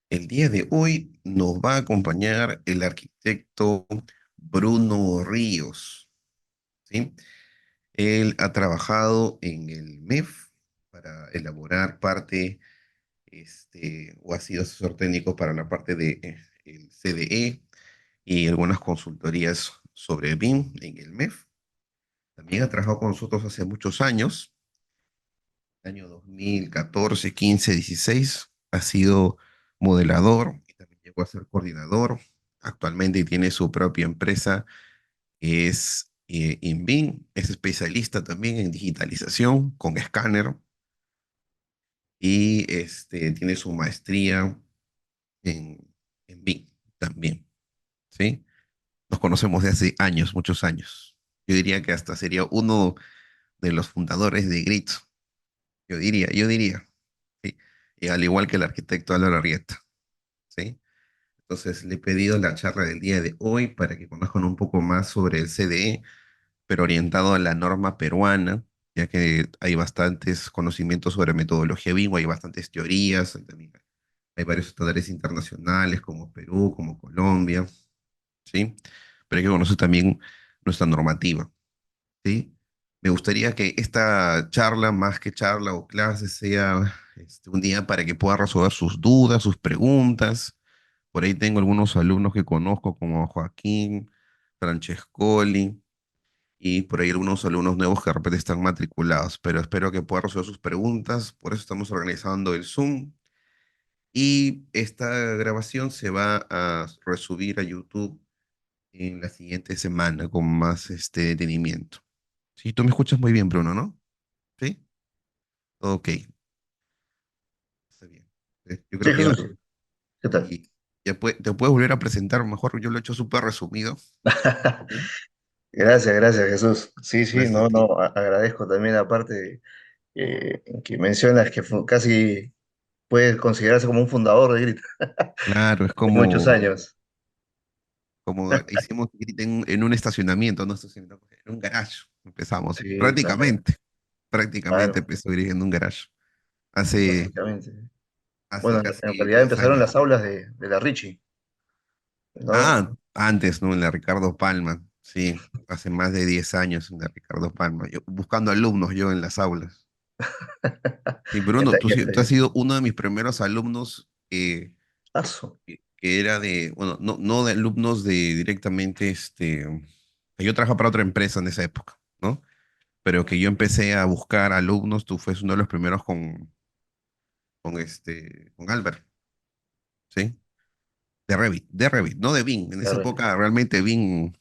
El día de hoy nos va a acompañar el arquitecto Bruno Ríos, ¿sí? Él ha trabajado en el MEF para elaborar o ha sido asesor técnico para la parte de el CDE y algunas consultorías sobre BIM en el MEF. También ha trabajado con nosotros hace muchos años, año 2014, 15, 16. Ha sido modelador y también llegó a ser coordinador. Actualmente tiene su propia empresa que es InBeam. Es especialista también en digitalización con escáner y tiene su maestría en BIM también, ¿sí? Nos conocemos de hace años, muchos años. Yo diría que hasta sería uno de los fundadores de Grit. Yo diría, ¿sí? Y al igual que el arquitecto Álvaro Arrieta, ¿sí? Entonces le he pedido la charla del día de hoy para que conozcan un poco más sobre el CDE, pero orientado a la norma peruana, ya que hay bastantes conocimientos sobre metodología BIM, hay bastantes teorías, también hay varios estándares internacionales como Perú, como Colombia, ¿sí? Pero hay que conocer también nuestra normativa, ¿sí? Me gustaría que esta charla, más que charla o clase, sea un día para que pueda resolver sus dudas, sus preguntas. Por ahí tengo algunos alumnos que conozco como Joaquín, Francescoli, y por ahí algunos alumnos nuevos que de repente están matriculados, pero espero que pueda resolver sus preguntas. Por eso estamos organizando el Zoom. Y esta grabación se va a resubir a YouTube en la siguiente semana con más detenimiento. Sí, tú me escuchas muy bien, Bruno, ¿no? Sí. Ok, está bien. Yo Sí, creo que ya, Jesús, ¿qué tal? y te puedes volver a presentar mejor. Yo lo he hecho súper resumido. Ok. Gracias, gracias, Jesús. Sí, sí, Gracias a no, ti. no, agradezco también la parte que mencionas que casi puede considerarse como un fundador de Grit Claro, es de muchos años. como hicimos en un estacionamiento, no estacionamiento, en un garage. Empezamos, Sí, claro, prácticamente claro, empezó dirigiendo un garage. sí, Hace, prácticamente. hace Bueno, en casi realidad 10 empezaron años. las aulas de la Richie, ¿no? Antes, ¿no? En la Ricardo Palma, sí, hace más de 10 años en la Ricardo Palma. Buscando alumnos yo en las aulas. Sí, Bruno, tú has sido uno de mis primeros alumnos Aso, que era bueno, no de alumnos de directamente, que yo trabajaba para otra empresa en esa época, ¿no? Pero que yo empecé a buscar alumnos, tú fuiste uno de los primeros con Albert, ¿sí? De Revit, no de Bing. En de esa Richie. época realmente Bing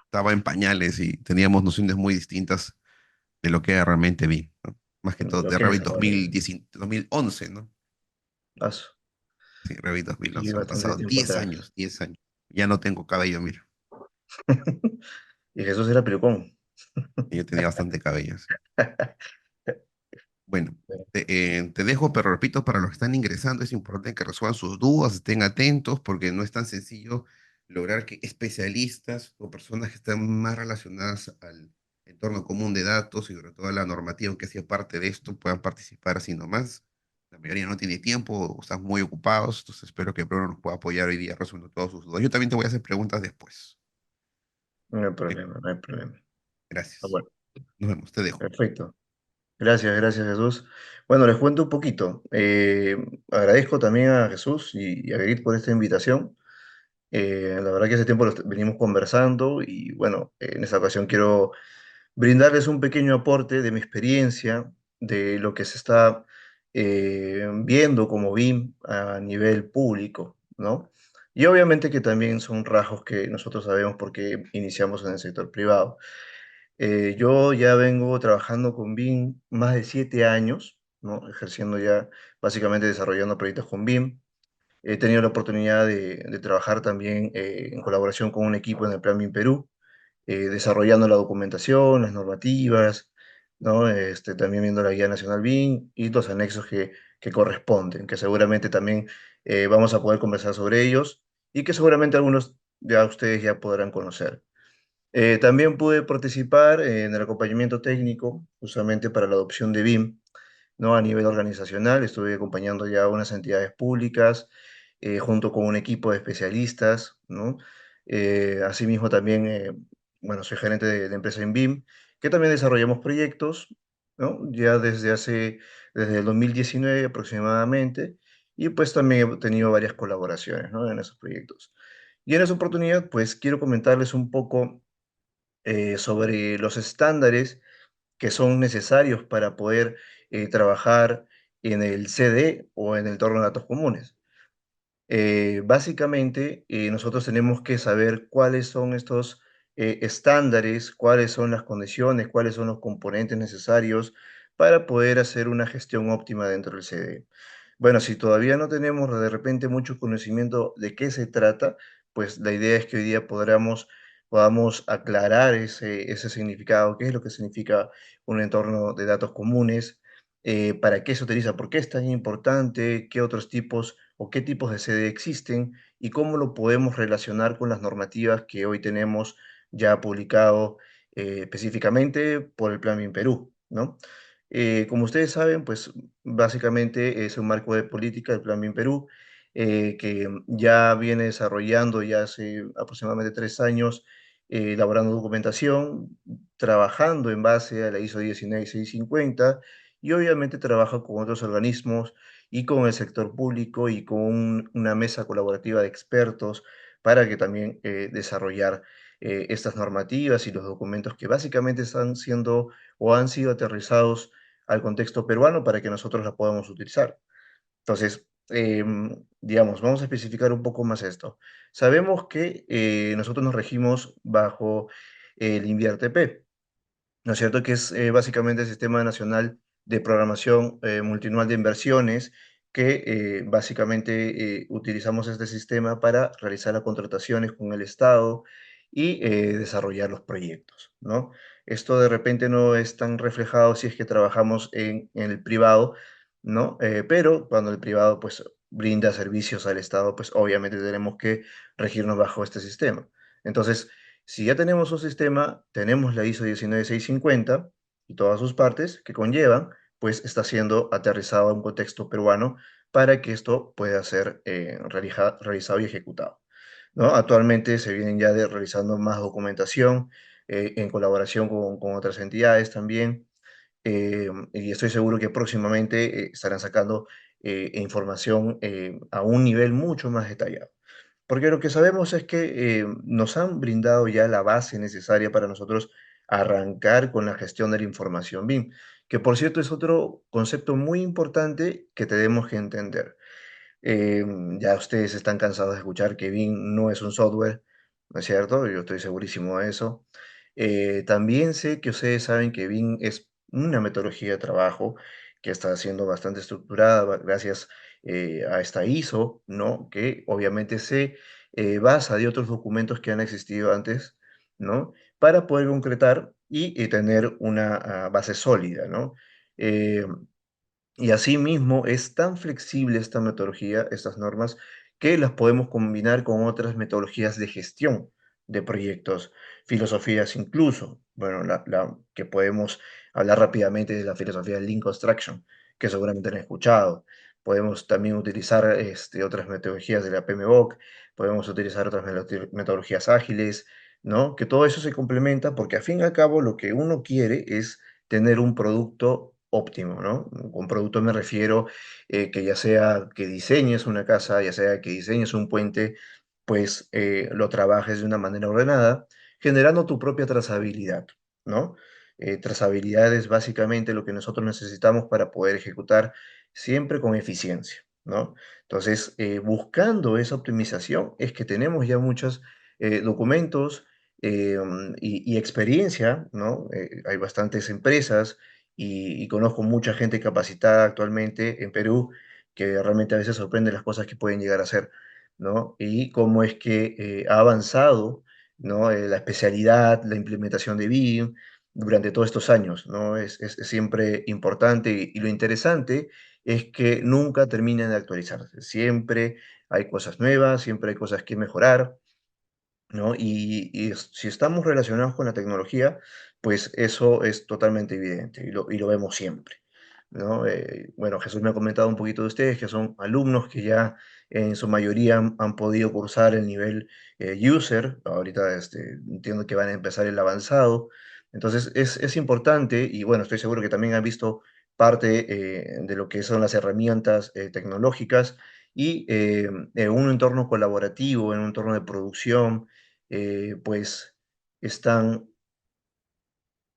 estaba en pañales y teníamos nociones muy distintas de lo que era realmente Bing, ¿no? Más que todo Lo de que es Revit ahora, 2011, ¿no? Aso. Sí, Revit Sí, 2011, han bastante pasado tiempo 10 atrás. años, 10 años. Ya no tengo cabello, mira. Y Jesús era pelucón. Y yo tenía bastante cabello, sí. Bueno, te dejo, pero repito, para los que están ingresando, es importante que resuelvan sus dudas, estén atentos, porque no es tan sencillo lograr que especialistas o personas que están más relacionadas al entorno común de datos y sobre todo a la normativa que hacía parte de esto puedan participar así nomás. La mayoría no tiene tiempo o están muy ocupados, entonces espero que Bruno nos pueda apoyar hoy día resolviendo todas sus dudas. Yo también te voy a hacer preguntas después. No hay ¿Ok? problema, no hay problema. Ah, Gracias. bueno, Nos vemos, te dejo. perfecto. Gracias, gracias Jesús. Bueno, les cuento un poquito. Agradezco también a Jesús y a Grit por esta invitación. La verdad que hace tiempo venimos conversando y bueno, en esta ocasión quiero brindarles un pequeño aporte de mi experiencia, de lo que se está viendo como BIM a nivel público, ¿no? Y obviamente que también son rasgos que nosotros sabemos porque iniciamos en el sector privado. Yo ya vengo trabajando con BIM más de 7 años, ¿no? Ejerciendo ya, básicamente desarrollando proyectos con BIM. He tenido la oportunidad de trabajar también en colaboración con un equipo en el Plan BIM Perú, desarrollando la documentación, las normativas, ¿no? También viendo la Guía Nacional BIM y los anexos que corresponden, que seguramente también vamos a poder conversar sobre ellos y que seguramente algunos ya ustedes ya podrán conocer. También pude participar en el acompañamiento técnico, justamente para la adopción de BIM, ¿no? A nivel organizacional, estuve acompañando ya a unas entidades públicas junto con un equipo de especialistas, ¿no? Asimismo también, bueno, soy gerente de empresa en BIM, que también desarrollamos proyectos, ¿no? Ya desde el 2019 aproximadamente, y pues también he tenido varias colaboraciones, ¿no? En esos proyectos. Y en esa oportunidad, pues quiero comentarles un poco sobre los estándares que son necesarios para poder trabajar en el CD o en el entorno de datos comunes. Básicamente, nosotros tenemos que saber cuáles son estos estándares, cuáles son las condiciones, cuáles son los componentes necesarios para poder hacer una gestión óptima dentro del CD. Bueno, si todavía no tenemos de repente mucho conocimiento de qué se trata, pues la idea es que hoy día podamos aclarar ese significado, qué es lo que significa un entorno de datos comunes, para qué se utiliza, por qué es tan importante, qué otros tipos o qué tipos de sede existen y cómo lo podemos relacionar con las normativas que hoy tenemos ya publicado específicamente por el Plan BIM Perú, ¿no? Como ustedes saben, pues básicamente es un marco de política del Plan BIM Perú, que ya viene desarrollando ya hace aproximadamente 3 años, elaborando documentación, trabajando en base a la ISO 19650 y obviamente trabaja con otros organismos y con el sector público y con una mesa colaborativa de expertos para que también desarrollar estas normativas y los documentos que básicamente están siendo o han sido aterrizados al contexto peruano para que nosotros la podamos utilizar. Entonces, digamos, vamos a especificar un poco más esto. Sabemos que nosotros nos regimos bajo el INVIAR-TP, ¿no es cierto? Que es básicamente el Sistema Nacional de Programación Multianual de Inversiones, que básicamente utilizamos este sistema para realizar las contrataciones con el Estado y desarrollar los proyectos, ¿no? Esto de repente no es tan reflejado si es que trabajamos en el privado, ¿no? Pero cuando el privado pues brinda servicios al Estado, pues obviamente tenemos que regirnos bajo este sistema. Entonces, si ya tenemos un sistema, tenemos la ISO 19650 y todas sus partes que conllevan, pues está siendo aterrizado a un contexto peruano para que esto pueda ser realizado y ejecutado, ¿no? Actualmente se vienen ya realizando más documentación en colaboración con otras entidades también, y estoy seguro que próximamente estarán sacando información a un nivel mucho más detallado. Porque lo que sabemos es que nos han brindado ya la base necesaria para nosotros arrancar con la gestión de la información BIM, que por cierto es otro concepto muy importante que tenemos que entender. Ya ustedes están cansados de escuchar que BIM no es un software, ¿no es cierto? Yo estoy segurísimo de eso. También sé que ustedes saben que BIM es una metodología de trabajo que está siendo bastante estructurada gracias a esta ISO, ¿no? Que obviamente se basa de otros documentos que han existido antes, ¿no? Para poder concretar y tener una base sólida, ¿no? Eh, y asimismo, es tan flexible esta metodología, estas normas, que las podemos combinar con otras metodologías de gestión de proyectos, filosofías incluso. Bueno, que podemos hablar rápidamente de la filosofía del Lean Construction, que seguramente han escuchado. Podemos también utilizar otras metodologías de la PMBOK, podemos utilizar otras metodologías ágiles, ¿no? Que todo eso se complementa porque al fin y al cabo lo que uno quiere es tener un producto óptimo, ¿no? Con producto me refiero que ya sea que diseñes una casa, ya sea que diseñes un puente, pues lo trabajes de una manera ordenada, generando tu propia trazabilidad, ¿no? Trazabilidad es básicamente lo que nosotros necesitamos para poder ejecutar siempre con eficiencia, ¿no? Entonces, buscando esa optimización es que tenemos ya muchos documentos y experiencia, ¿no? Hay bastantes empresas y conozco mucha gente capacitada actualmente en Perú que realmente a veces sorprende las cosas que pueden llegar a ser, ¿no? Y cómo es que ha avanzado, ¿no? La especialidad, la implementación de BIM durante todos estos años, ¿no? Es siempre importante y lo interesante es que nunca terminan de actualizarse. Siempre hay cosas nuevas, siempre hay cosas que mejorar, ¿no? Si estamos relacionados con la tecnología, pues eso es totalmente evidente y lo vemos siempre, ¿no? Bueno, Jesús me ha comentado un poquito de ustedes, que son alumnos que ya en su mayoría han podido cursar el nivel user, ahorita entiendo que van a empezar el avanzado, entonces es importante y bueno, estoy seguro que también han visto parte de lo que son las herramientas tecnológicas y en un entorno colaborativo, en un entorno de producción, pues están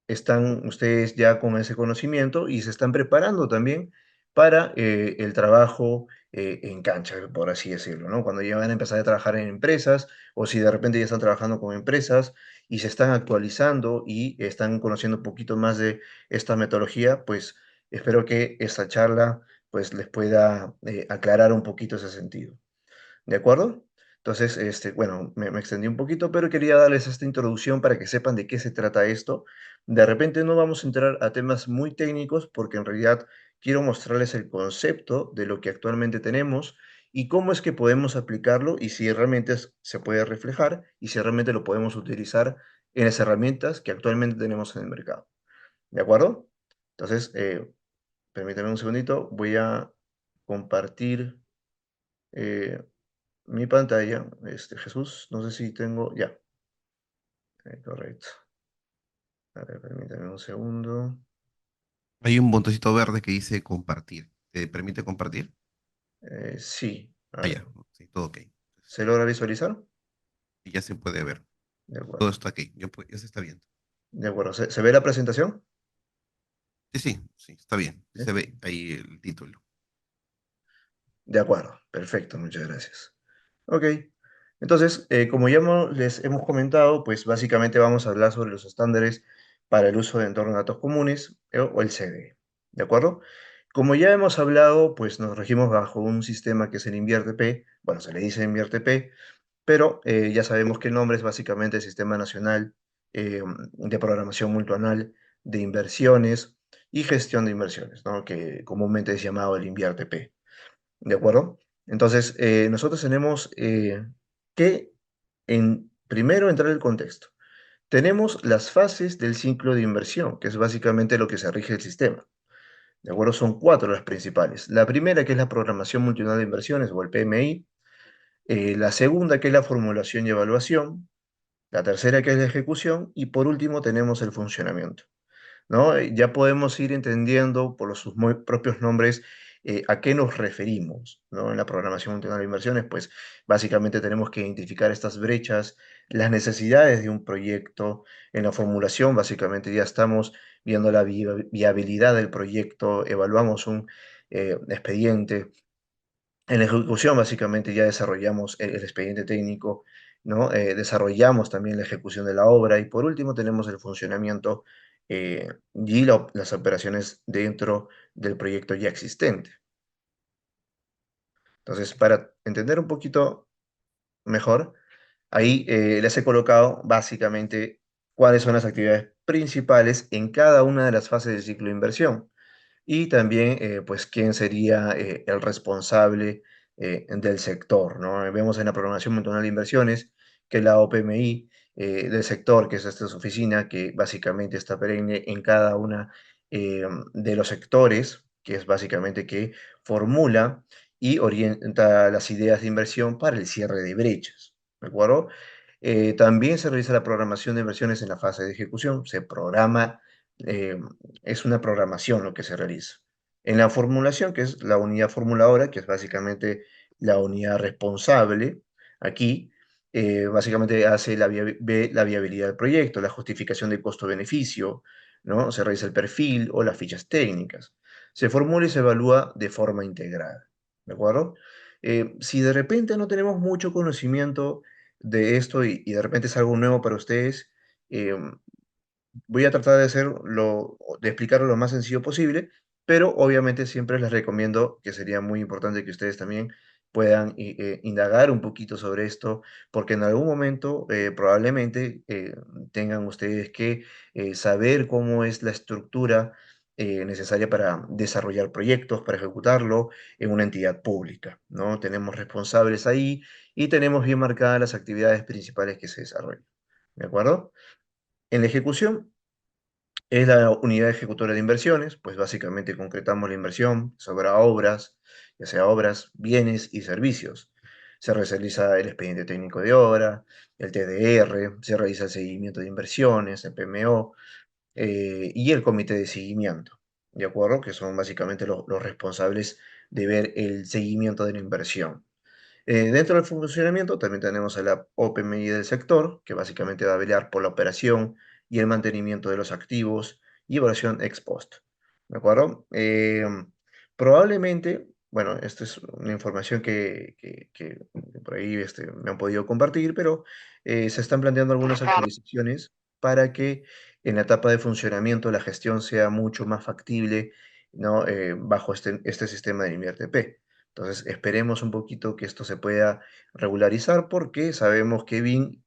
están ustedes ya con ese conocimiento y se están preparando también para el trabajo en cancha, por así decirlo, ¿no? Cuando ya van a empezar a trabajar en empresas o si de repente ya están trabajando con empresas y se están actualizando y están conociendo un poquito más de esta metodología, pues espero que esta charla pues les pueda aclarar un poquito ese sentido. ¿De acuerdo? Entonces, bueno, me extendí un poquito, pero quería darles esta introducción para que sepan de qué se trata esto. De repente no vamos a entrar a temas muy técnicos porque en realidad quiero mostrarles el concepto de lo que actualmente tenemos y cómo es que podemos aplicarlo y si realmente se puede reflejar y si realmente lo podemos utilizar en las herramientas que actualmente tenemos en el mercado. ¿De acuerdo? Entonces, permítanme un segundito, voy a compartir. eh, mi pantalla, Jesús, no sé si tengo, ya, correcto. A ver, permítame un segundo. Hay un botoncito verde que dice compartir. ¿Te permite compartir? Sí, a Ah, ver, ya, sí, todo ok. ¿se logra visualizar? Y ya se puede ver. De Todo acuerdo, está aquí. Ya se está viendo. de acuerdo. ¿Se ve la presentación? Sí, sí, sí, está bien. ¿Sí? Se ve ahí el título. De acuerdo, perfecto, muchas gracias. Ok, entonces, como ya les hemos comentado, pues básicamente vamos a hablar sobre los estándares para el uso de entornos de datos comunes o el CDE, ¿de acuerdo? Como ya hemos hablado, pues nos regimos bajo un sistema que es el INVIERTP, bueno, se le dice INVIERTP, pero ya sabemos que el nombre es básicamente el Sistema Nacional de Programación Multianual de Inversiones y Gestión de Inversiones, ¿no? Que comúnmente es llamado el INVIERTP. ¿De acuerdo? Entonces, nosotros tenemos que primero entrar el contexto. Tenemos las fases del ciclo de inversión, que es básicamente lo que se rige el sistema. ¿De acuerdo? Son cuatro las principales. La primera, que es la programación multianual de inversiones, o el PMI. La segunda, que es la formulación y evaluación. La tercera, que es la ejecución. Y por último, tenemos el funcionamiento. ¿No? Ya podemos ir entendiendo por sus propios nombres a qué nos referimos, ¿no? En la programación multinacional de inversiones, pues básicamente tenemos que identificar estas brechas, las necesidades de un proyecto. En la formulación, básicamente ya estamos viendo la viabilidad del proyecto, evaluamos un expediente. En la ejecución, básicamente, ya desarrollamos el expediente técnico, ¿no? Desarrollamos también la ejecución de la obra y por último tenemos el funcionamiento y las operaciones dentro del proyecto ya existente. Entonces, para entender un poquito mejor, ahí les he colocado básicamente cuáles son las actividades principales en cada una de las fases del ciclo de inversión y también, pues, quién sería el responsable del sector, ¿no? Vemos en la Programación Mundial de Inversiones que la OPMI del sector, que es esta su oficina, que básicamente está perenne en cada una de los sectores, que es básicamente que formula y orienta las ideas de inversión para el cierre de brechas, ¿de acuerdo? También se realiza la programación de inversiones en la fase de ejecución, se programa eh, es una programación lo que se realiza. En la formulación, que es la unidad formuladora, que es básicamente la unidad responsable, aquí básicamente hace ve la viabilidad del proyecto, la justificación de costo-beneficio, ¿no? Se realiza el perfil o las fichas técnicas. Se formula y se evalúa de forma integrada, ¿de acuerdo? Si de repente no tenemos mucho conocimiento de esto y de repente es algo nuevo para ustedes, eh, voy a tratar de explicarlo lo más sencillo posible, pero obviamente siempre les recomiendo que sería muy importante que ustedes también puedan indagar un poquito sobre esto, porque en algún momento probablemente tengan ustedes que saber cómo es la estructura necesaria para desarrollar proyectos, para ejecutarlo en una entidad pública, ¿no? Tenemos responsables ahí y tenemos bien marcadas las actividades principales que se desarrollan, ¿de acuerdo? En la ejecución Es la unidad ejecutora de inversiones, pues básicamente concretamos la inversión sobre obras, ya sea obras, bienes y servicios. Se realiza el expediente técnico de obra, el TDR, se realiza el seguimiento de inversiones, el PMO, y el comité de seguimiento, ¿de acuerdo? Que son básicamente los responsables de ver el seguimiento de la inversión. Dentro del funcionamiento también tenemos a la OPMI del sector, que básicamente va a velar por la operación y el mantenimiento de los activos y evaluación ex post. ¿De acuerdo? Probablemente, bueno, esta es una información que por ahí me han podido compartir, pero se están planteando algunas actualizaciones para que en la etapa de funcionamiento la gestión sea mucho más factible, ¿no? Bajo este sistema de INVIERTP. Entonces, esperemos un poquito que esto se pueda regularizar porque sabemos que BIM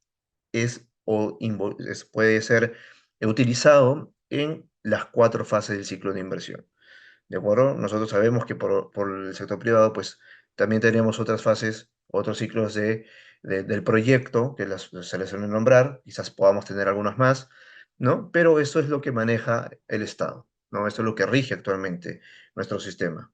puede ser utilizado en las cuatro fases del ciclo de inversión. ¿De acuerdo? Nosotros sabemos que por el sector privado, pues también tenemos otras fases, otros ciclos del proyecto que se les suelen nombrar, quizás podamos tener algunas más, ¿no? Pero eso es lo que maneja el Estado, ¿no? Esto es lo que rige actualmente nuestro sistema.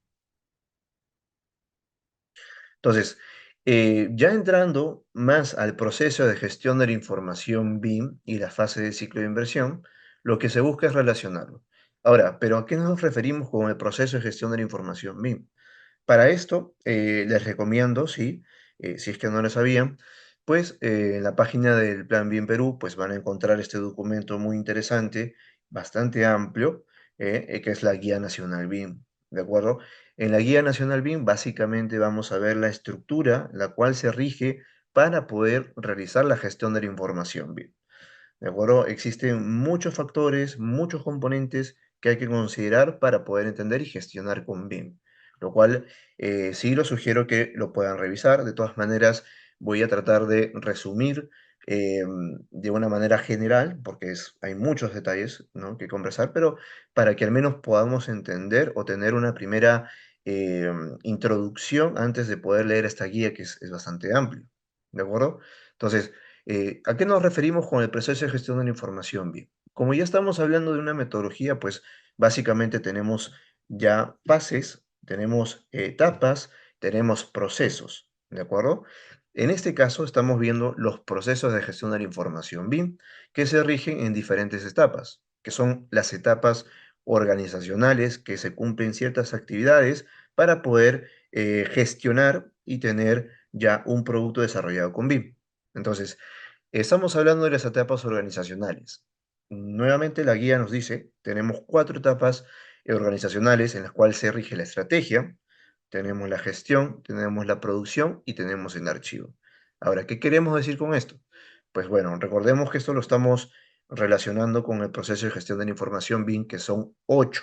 Entonces, ya entrando más al proceso de gestión de la información BIM y la fase de ciclo de inversión, lo que se busca es relacionarlo. Ahora, ¿pero a qué nos referimos con el proceso de gestión de la información BIM? Para esto, les recomiendo, sí, si es que no lo sabían, pues en la página del Plan BIM Perú, pues van a encontrar este documento muy interesante, bastante amplio, que es la Guía Nacional BIM, ¿de acuerdo? En la Guía Nacional BIM, básicamente vamos a ver la estructura, la cual se rige para poder realizar la gestión de la información BIM. ¿De acuerdo? Existen muchos factores, muchos componentes que hay que considerar para poder entender y gestionar con BIM, lo cual sí lo sugiero que lo puedan revisar. De todas maneras, voy a tratar de resumir de una manera general, porque hay muchos detalles, ¿no?, que conversar, pero para que al menos podamos entender o tener una primera introducción antes de poder leer esta guía que es bastante amplia. ¿De acuerdo? Entonces, ¿a qué nos referimos con el proceso de gestión de la información BIM? Como ya estamos hablando de una metodología, pues básicamente tenemos ya fases, tenemos etapas, tenemos procesos, ¿de acuerdo? En este caso estamos viendo los procesos de gestión de la información BIM que se rigen en diferentes etapas, que son las etapas organizacionales que se cumplen ciertas actividades para poder gestionar y tener ya un producto desarrollado con BIM. Entonces, estamos hablando de las etapas organizacionales. Nuevamente la guía nos dice, tenemos cuatro etapas organizacionales en las cuales se rige la estrategia, tenemos la gestión, tenemos la producción y tenemos el archivo. Ahora, ¿qué queremos decir con esto? Pues bueno, recordemos que esto lo estamos relacionando con el proceso de gestión de la información BIM, que son 8,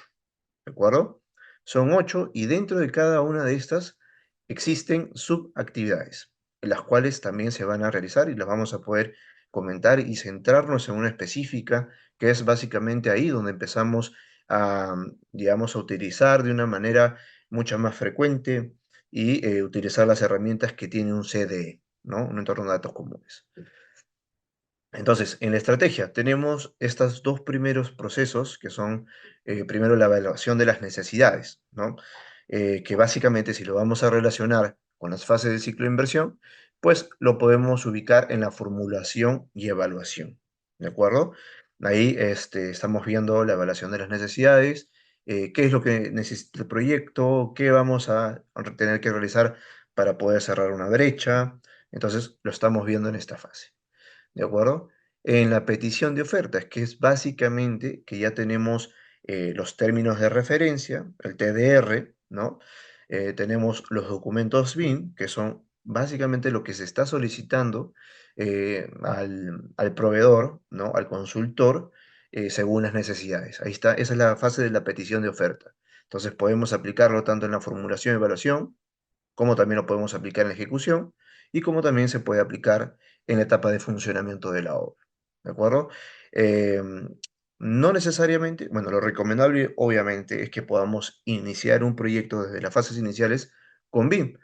¿de acuerdo? Son 8 y dentro de cada una de estas existen subactividades, las cuales también se van a realizar y las vamos a poder comentar y centrarnos en una específica, que es básicamente ahí donde empezamos a, digamos, a utilizar de una manera mucho más frecuente y utilizar las herramientas que tiene un CDE, ¿no? Un entorno de datos comunes. Entonces, en la estrategia tenemos estos dos primeros procesos, que son primero la evaluación de las necesidades, ¿no? Que básicamente si lo vamos a relacionar con las fases del ciclo de inversión, pues lo podemos ubicar en la formulación y evaluación, ¿de acuerdo? Ahí estamos viendo la evaluación de las necesidades, qué es lo que necesita el proyecto, qué vamos a tener que realizar para poder cerrar una brecha. Entonces, lo estamos viendo en esta fase. ¿De acuerdo? En la petición de ofertas, que es básicamente que ya tenemos los términos de referencia, el TDR, ¿no? Tenemos los documentos BIM, que son básicamente lo que se está solicitando al proveedor, ¿no? Al consultor, según las necesidades. Ahí está, esa es la fase de la petición de oferta. Entonces podemos aplicarlo tanto en la formulación y evaluación, como también lo podemos aplicar en la ejecución y como también se puede aplicar en la etapa de funcionamiento de la obra. ¿De acuerdo? Em, no necesariamente, bueno, lo recomendable obviamente es que podamos iniciar un proyecto desde las fases iniciales con BIM,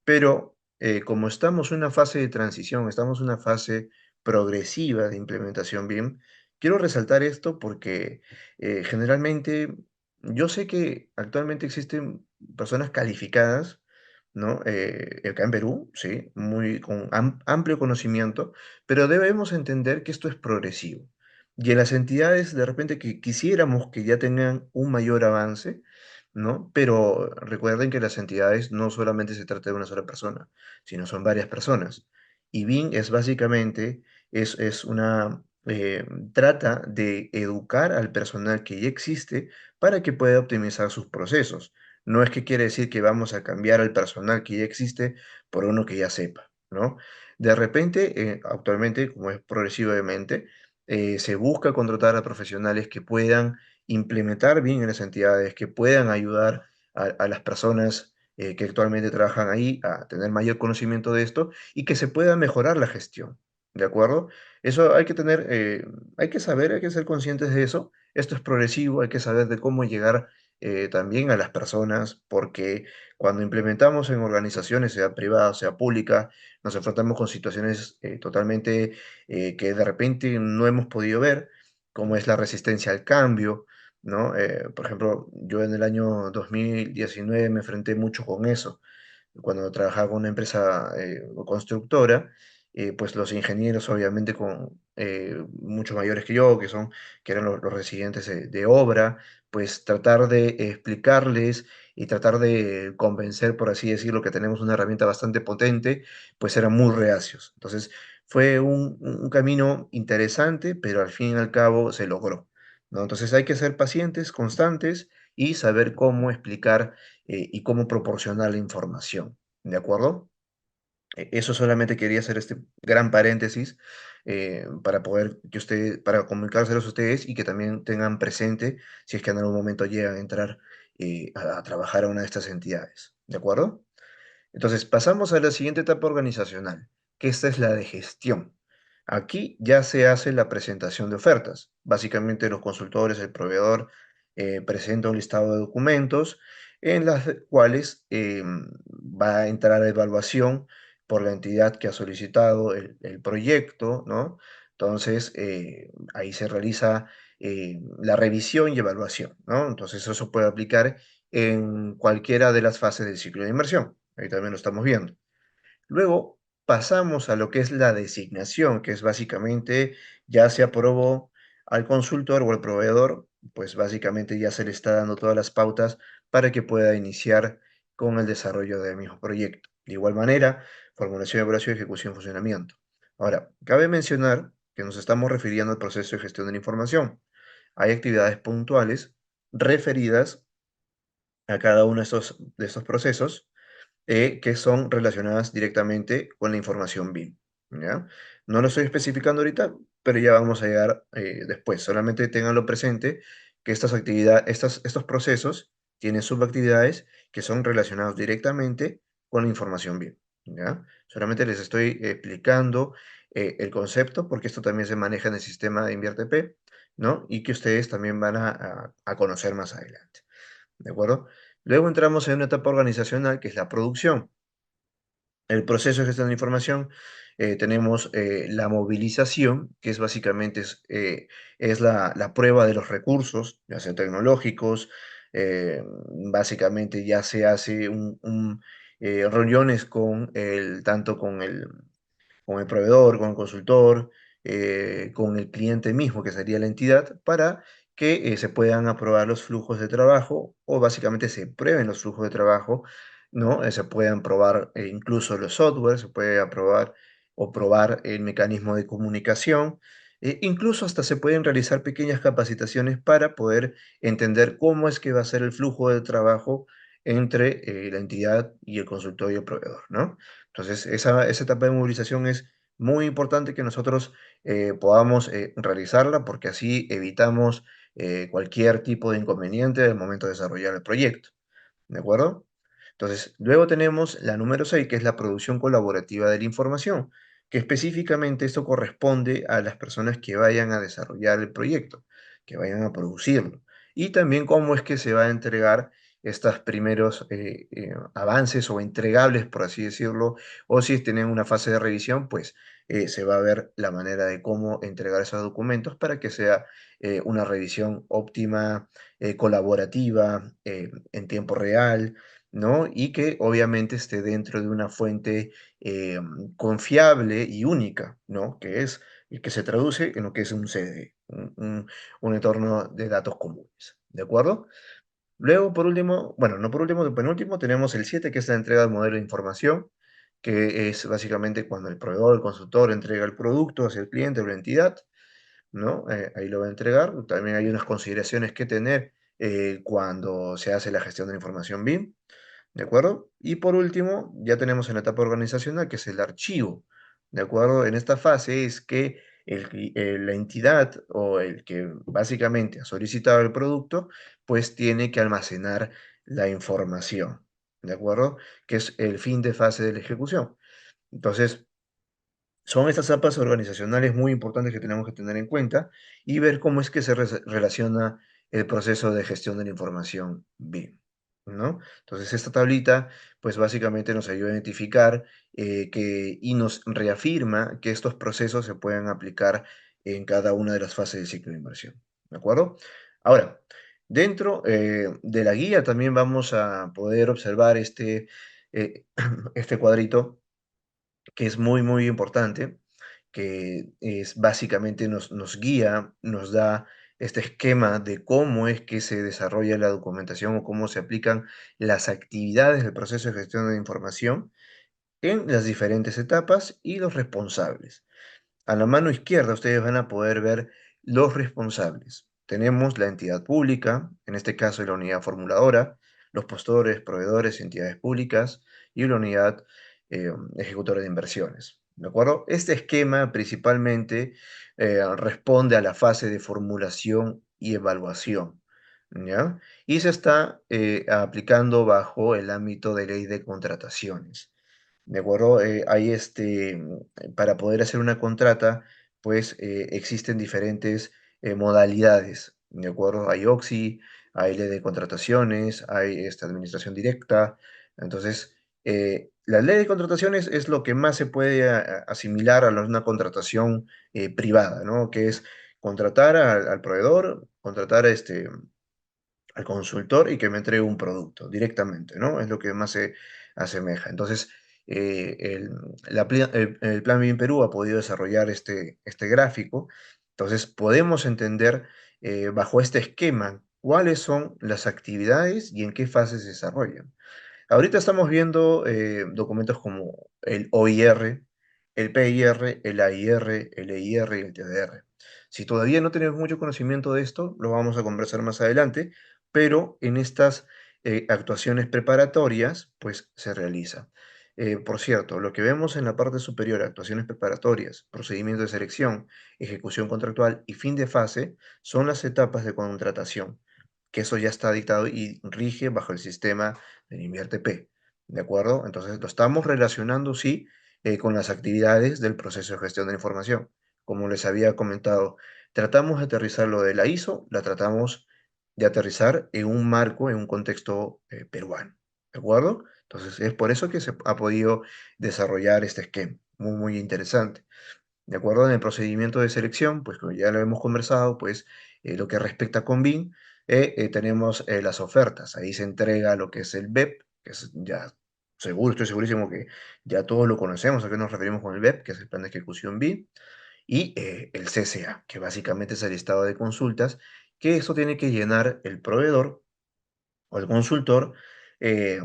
pero como estamos en una fase de transición, estamos en una fase progresiva de implementación BIM, quiero resaltar esto porque generalmente yo sé que actualmente existen personas calificadas, ¿no? Acá en Perú, sí, muy, con amplio conocimiento, pero debemos entender que esto es progresivo. Y en las entidades, de repente, que quisiéramos que ya tengan un mayor avance, ¿no? Pero recuerden que las entidades no solamente se trata de una sola persona, sino son varias personas. Y BIM es básicamente, es una, trata de educar al personal que ya existe para que pueda optimizar sus procesos. No es que quiere decir que vamos a cambiar al personal que ya existe por uno que ya sepa, ¿no? De repente, actualmente, como es progresivamente, se busca contratar a profesionales que puedan implementar bien en las entidades, que puedan ayudar a las personas que actualmente trabajan ahí a tener mayor conocimiento de esto y que se pueda mejorar la gestión. ¿De acuerdo? Eso hay que tener, hay que saber, hay que ser conscientes de eso. Esto es progresivo, hay que saber de cómo llegar también a las personas, porque cuando implementamos en organizaciones, sea privadas, sea públicas, nos enfrentamos con situaciones totalmente que de repente no hemos podido ver, como es la resistencia al cambio, ¿no? Por ejemplo, yo en el año 2019 me enfrenté mucho con eso cuando trabajaba con una empresa constructora, pues los ingenieros obviamente con mucho mayores que yo, que eran los residentes de obra, pues tratar de explicarles y tratar de convencer, por así decirlo, que tenemos una herramienta bastante potente, pues eran muy reacios. Entonces fue un camino interesante, pero al fin y al cabo se logró, ¿no? Entonces hay que ser pacientes, constantes y saber cómo explicar y cómo proporcionar la información. ¿De acuerdo? Eso solamente quería hacer este gran paréntesis para poder que usted, para comunicárselos a ustedes y que también tengan presente si es que en algún momento llegan a entrar a trabajar a una de estas entidades. ¿De acuerdo? Entonces, pasamos a la siguiente etapa organizacional, que esta es la de gestión. Aquí ya se hace la presentación de ofertas. Básicamente los consultores, el proveedor, presenta un listado de documentos en las cuales va a entrar a evaluación por la entidad que ha solicitado el proyecto, ¿no? Entonces, ahí se realiza la revisión y evaluación, ¿no? Entonces, eso puede aplicar en cualquiera de las fases del ciclo de inversión. Ahí también lo estamos viendo. Luego pasamos a lo que es la designación, que es básicamente ya se aprobó al consultor o al proveedor, pues básicamente ya se le está dando todas las pautas para que pueda iniciar con el desarrollo del mismo proyecto. De igual manera, formulación, evaluación, ejecución, funcionamiento. Ahora, cabe mencionar que nos estamos refiriendo al proceso de gestión de la información. Hay actividades puntuales referidas a cada uno de estos procesos que son relacionadas directamente con la información BIM, ¿ya? No lo estoy especificando ahorita, pero ya vamos a llegar después. Solamente ténganlo presente que estos procesos tienen subactividades que son relacionados directamente con la información BIM, ¿ya? Solamente les estoy explicando el concepto porque esto también se maneja en el sistema de InvierteP, ¿no? Y que ustedes también van a conocer más adelante. ¿De acuerdo? Luego entramos en una etapa organizacional que es la producción. El proceso de gestión de información, tenemos la movilización, que es básicamente es la prueba de los recursos, ya sean tecnológicos, básicamente ya se hace reuniones tanto con el proveedor, con el consultor, con el cliente mismo, que sería la entidad, para que se puedan aprobar los flujos de trabajo o básicamente se prueben los flujos de trabajo, ¿no? Se puedan probar incluso los software, se puede aprobar o probar el mecanismo de comunicación. Incluso hasta se pueden realizar pequeñas capacitaciones para poder entender cómo es que va a ser el flujo de trabajo entre la entidad y el consultor y el proveedor, ¿no? Entonces, esa etapa de movilización es muy importante que nosotros podamos realizarla porque así evitamos cualquier tipo de inconveniente al momento de desarrollar el proyecto. ¿De acuerdo? Entonces, luego tenemos la número 6 que es la producción colaborativa de la información, que específicamente esto corresponde a las personas que vayan a desarrollar el proyecto, que vayan a producirlo. Y también cómo es que se va a entregar estos primeros avances o entregables, por así decirlo, o si tienen una fase de revisión, pues se va a ver la manera de cómo entregar esos documentos para que sea una revisión óptima, colaborativa, en tiempo real, ¿no? Y que obviamente esté dentro de una fuente eh, confiable y única, ¿no? Que es y que se traduce en lo que es un CD, un entorno de datos comunes, ¿de acuerdo? Luego, por último, bueno, no por último, de penúltimo, tenemos el 7 que es la entrega del modelo de información, que es básicamente cuando el proveedor, el consultor entrega el producto hacia el cliente o la entidad, ¿no? Ahí lo va a entregar. También hay unas consideraciones que tener cuando se hace la gestión de la información BIM. ¿De acuerdo? Y por último, ya tenemos en la etapa organizacional, que es el archivo. ¿De acuerdo? En esta fase es que la entidad o el que básicamente ha solicitado el producto, pues tiene que almacenar la información. ¿De acuerdo? Que es el fin de fase de la ejecución. Entonces, son estas etapas organizacionales muy importantes que tenemos que tener en cuenta y ver cómo es que se relaciona el proceso de gestión de la información BIM, ¿no? Entonces, esta tablita, pues básicamente nos ayuda a identificar y nos reafirma que estos procesos se pueden aplicar en cada una de las fases del ciclo de inversión, ¿de acuerdo? Ahora, dentro de la guía también vamos a poder observar eh, este cuadrito que es muy, muy importante, que es básicamente nos guía, nos da este esquema de cómo es que se desarrolla la documentación o cómo se aplican las actividades del proceso de gestión de información en las diferentes etapas y los responsables. A la mano izquierda ustedes van a poder ver los responsables. Tenemos la entidad pública, en este caso la unidad formuladora, los postores, proveedores, entidades públicas y la unidad ejecutora de inversiones. ¿De acuerdo? Este esquema principalmente responde a la fase de formulación y evaluación. ¿Ya? Y se está aplicando bajo el ámbito de ley de contrataciones. ¿De acuerdo? Para poder hacer una contrata, pues existen diferentes modalidades, ¿de acuerdo? Hay OXI, hay ley de contrataciones, hay esta administración directa. Entonces, la ley de contrataciones es lo que más se puede asimilar a una contratación privada, ¿no? Que es contratar al proveedor, contratar al consultor y que me entregue un producto directamente, ¿no? Es lo que más se asemeja. Entonces, el Plan Bien Perú ha podido desarrollar este gráfico. Entonces, podemos entender bajo este esquema cuáles son las actividades y en qué fase se desarrollan. Ahorita estamos viendo documentos como el OIR, el PIR, el AIR, el EIR y el TDR. Si todavía no tenemos mucho conocimiento de esto, lo vamos a conversar más adelante, pero en estas actuaciones preparatorias, pues se realiza. Por cierto, lo que vemos en la parte superior, actuaciones preparatorias, procedimiento de selección, ejecución contractual y fin de fase, son las etapas de contratación, que eso ya está dictado y rige bajo el sistema del INVIERTE-P, ¿de acuerdo? Entonces lo estamos relacionando, sí, con las actividades del proceso de gestión de la información. Como les había comentado, tratamos de aterrizar lo de la ISO, la tratamos de aterrizar en un marco, en un contexto peruano, ¿de acuerdo? Entonces es por eso que se ha podido desarrollar este esquema, muy, muy interesante. De acuerdo en el procedimiento de selección, pues como ya lo hemos conversado, pues lo que respecta con BIM, tenemos las ofertas. Ahí se entrega lo que es el BEP, que es ya seguro, estoy segurísimo que ya todos lo conocemos, a qué nos referimos con el BEP, que es el plan de ejecución BIM, y el CCA, que básicamente es el listado de consultas, que eso tiene que llenar el proveedor o el consultor eh,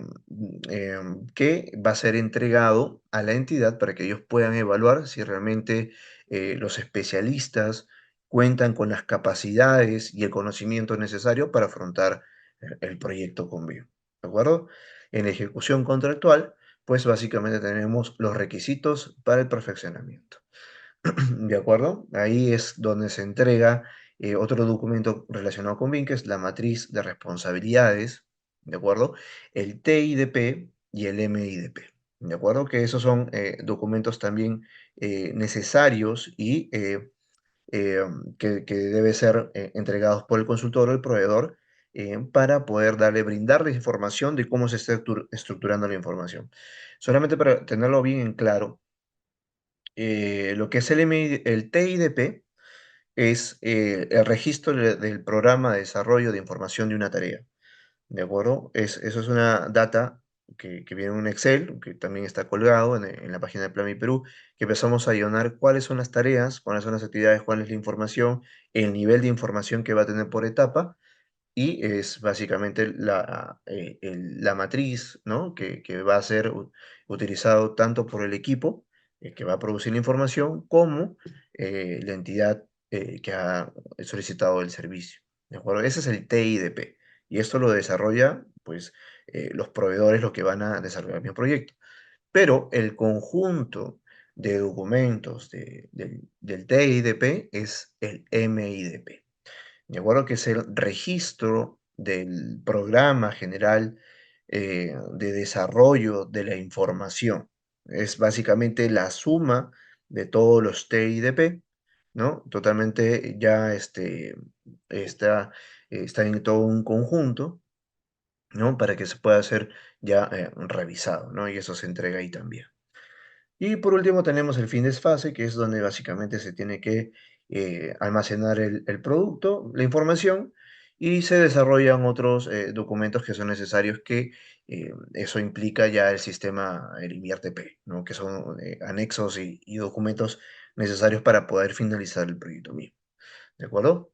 que va a ser entregado a la entidad para que ellos puedan evaluar si realmente los especialistas cuentan con las capacidades y el conocimiento necesario para afrontar el proyecto con BIM. ¿De acuerdo? En la ejecución contractual, pues básicamente tenemos los requisitos para el perfeccionamiento. ¿De acuerdo? Ahí es donde se entrega otro documento relacionado con BIM, que es la matriz de responsabilidades, ¿de acuerdo? El TIDP y el MIDP, ¿de acuerdo? Que esos son documentos también necesarios y que deben ser entregados por el consultor o el proveedor para poder brindarles información de cómo se está estructurando la información. Solamente para tenerlo bien en claro, lo que es el TIDP es el registro del programa de desarrollo de información de una tarea. ¿De acuerdo? Eso es una data que viene en un Excel, que también está colgado en la página de Plan Mi Perú, que empezamos a llenar cuáles son las tareas, cuáles son las actividades, cuál es la información, el nivel de información que va a tener por etapa, y es básicamente la matriz, ¿no? que va a ser utilizado tanto por el equipo que va a producir la información como la entidad que ha solicitado el servicio. ¿De acuerdo? Ese es el TIDP. Y esto lo desarrolla, pues, los proveedores, los que van a desarrollar mi proyecto. Pero el conjunto de documentos del TIDP es el MIDP. De acuerdo que es el registro del programa general de desarrollo de la información. Es básicamente la suma de todos los TIDP, ¿no? Totalmente ya está en todo un conjunto, ¿no? Para que se pueda ser ya revisado, ¿no? Y eso se entrega ahí también. Y por último tenemos el fin de fase, que es donde básicamente se tiene que almacenar el producto, la información, y se desarrollan otros documentos que son necesarios, que eso implica ya el sistema, el IRTP, ¿no? Que son anexos y documentos necesarios para poder finalizar el proyecto mismo. ¿De acuerdo?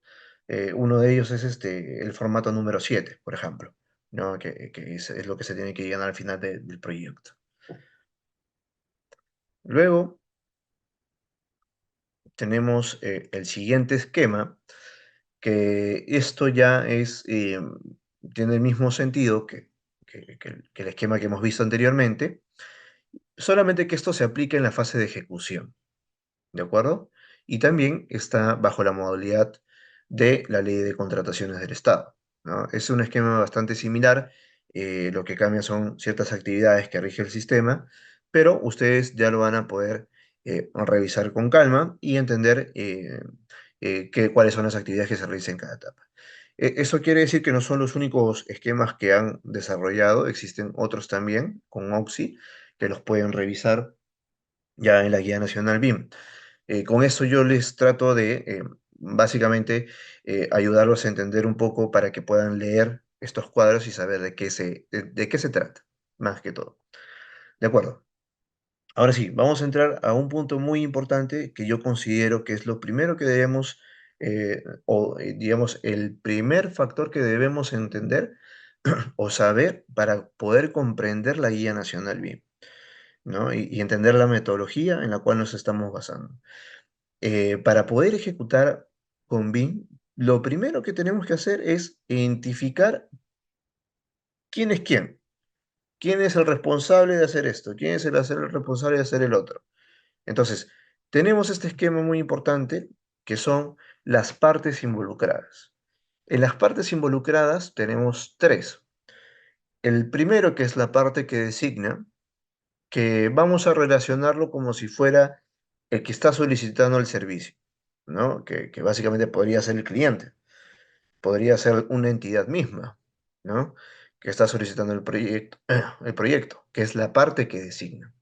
Uno de ellos es el formato número 7, por ejemplo, ¿no? Que es lo que se tiene que llenar al final del proyecto. Luego tenemos el siguiente esquema, que esto ya tiene el mismo sentido que el esquema que hemos visto anteriormente, solamente que esto se aplica en la fase de ejecución, ¿de acuerdo? Y también está bajo la modalidad de la ley de contrataciones del Estado, ¿no? Es un esquema bastante similar, lo que cambia son ciertas actividades que rige el sistema, pero ustedes ya lo van a poder revisar con calma y entender cuáles son las actividades que se realizan en cada etapa. Eso quiere decir que no son los únicos esquemas que han desarrollado, existen otros también con OXI que los pueden revisar ya en la Guía Nacional BIM. Con eso yo les trato de, básicamente, ayudarlos a entender un poco para que puedan leer estos cuadros y saber de qué se trata, más que todo. De acuerdo. Ahora sí, vamos a entrar a un punto muy importante que yo considero que es lo primero que debemos, digamos, el primer factor que debemos entender o saber para poder comprender la Guía Nacional BIM, ¿no? Y entender la metodología en la cual nos estamos basando. Para poder ejecutar con BIM, lo primero que tenemos que hacer es identificar quién es quién. ¿Quién es el responsable de hacer esto? ¿Quién es el responsable de hacer el otro? Entonces, tenemos este esquema muy importante que son las partes involucradas. En las partes involucradas tenemos tres. El primero, que es la parte que designa, que vamos a relacionarlo como si fuera el que está solicitando el servicio, ¿no? Que básicamente podría ser el cliente, podría ser una entidad misma, ¿no? Que está solicitando el proyecto, que es la parte que designa.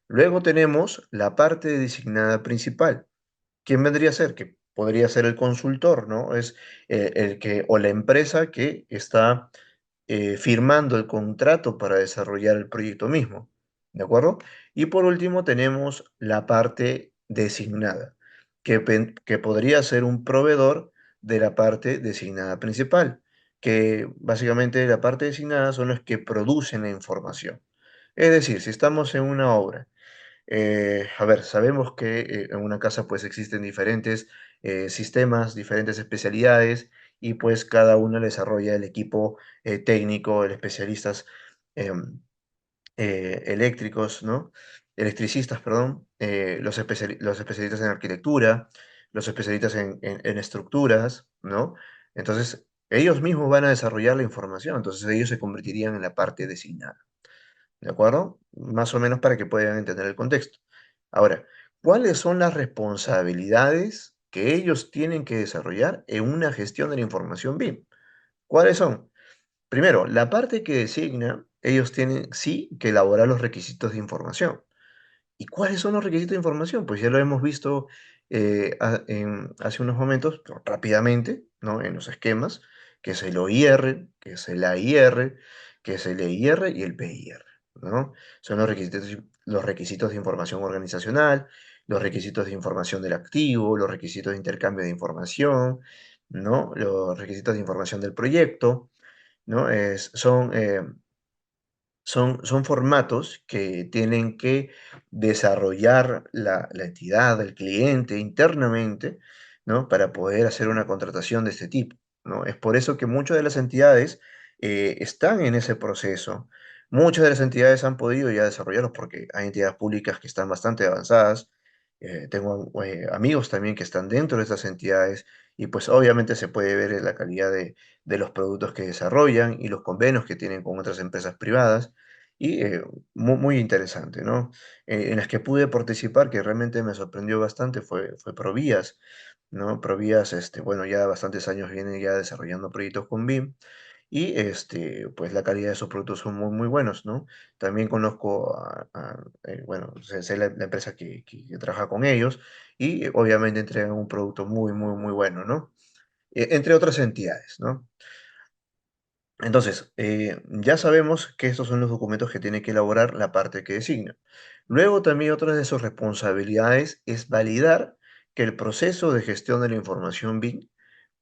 Luego tenemos la parte designada principal. ¿Quién vendría a ser? Que podría ser el consultor, ¿no? Es el que, o la empresa que está firmando el contrato para desarrollar el proyecto mismo, ¿de acuerdo? Y por último tenemos la parte designada, que podría ser un proveedor de la parte designada principal, que básicamente la parte designada son los que producen la información. Es decir, si estamos en una obra, a ver, sabemos que en una casa pues existen diferentes sistemas, diferentes especialidades, y pues cada uno desarrolla el equipo técnico, el especialistas em, eléctricos, ¿no? Electricistas, perdón, los especialistas en arquitectura, los especialistas en estructuras, ¿no? Entonces, ellos mismos van a desarrollar la información, entonces ellos se convertirían en la parte designada. ¿De acuerdo? Más o menos para que puedan entender el contexto. Ahora, ¿cuáles son las responsabilidades que ellos tienen que desarrollar en una gestión de la información BIM? ¿Cuáles son? Primero, la parte que designa, ellos tienen sí que elaborar los requisitos de información. ¿Y cuáles son los requisitos de información? Pues ya lo hemos visto hace unos momentos, pero rápidamente, ¿no? En los esquemas, que es el OIR, que es el AIR, que es el EIR y el PIR, ¿no? Son los requisitos de información organizacional, los requisitos de información del activo, los requisitos de intercambio de información, ¿no? Los requisitos de información del proyecto, ¿no? Son formatos que tienen que desarrollar la entidad, el cliente internamente, ¿no? Para poder hacer una contratación de este tipo, ¿no? Es por eso que muchas de las entidades están en ese proceso. Muchas de las entidades han podido ya desarrollarlos porque hay entidades públicas que están bastante avanzadas. Tengo amigos también que están dentro de estas entidades y pues obviamente se puede ver en la calidad de los productos que desarrollan y los convenios que tienen con otras empresas privadas y muy interesante, ¿no? En las que pude participar, que realmente me sorprendió bastante, fue Provías, ¿no? Provías, bueno, ya bastantes años viene ya desarrollando proyectos con BIM y pues la calidad de sus productos son muy buenos, ¿no? También conozco bueno, sé la empresa que trabaja con ellos y obviamente entregan un producto muy bueno, ¿no? Entre otras entidades, ¿no? Entonces, ya sabemos que estos son los documentos que tiene que elaborar la parte que designa. Luego también otra de sus responsabilidades es validar que el proceso de gestión de la información BIM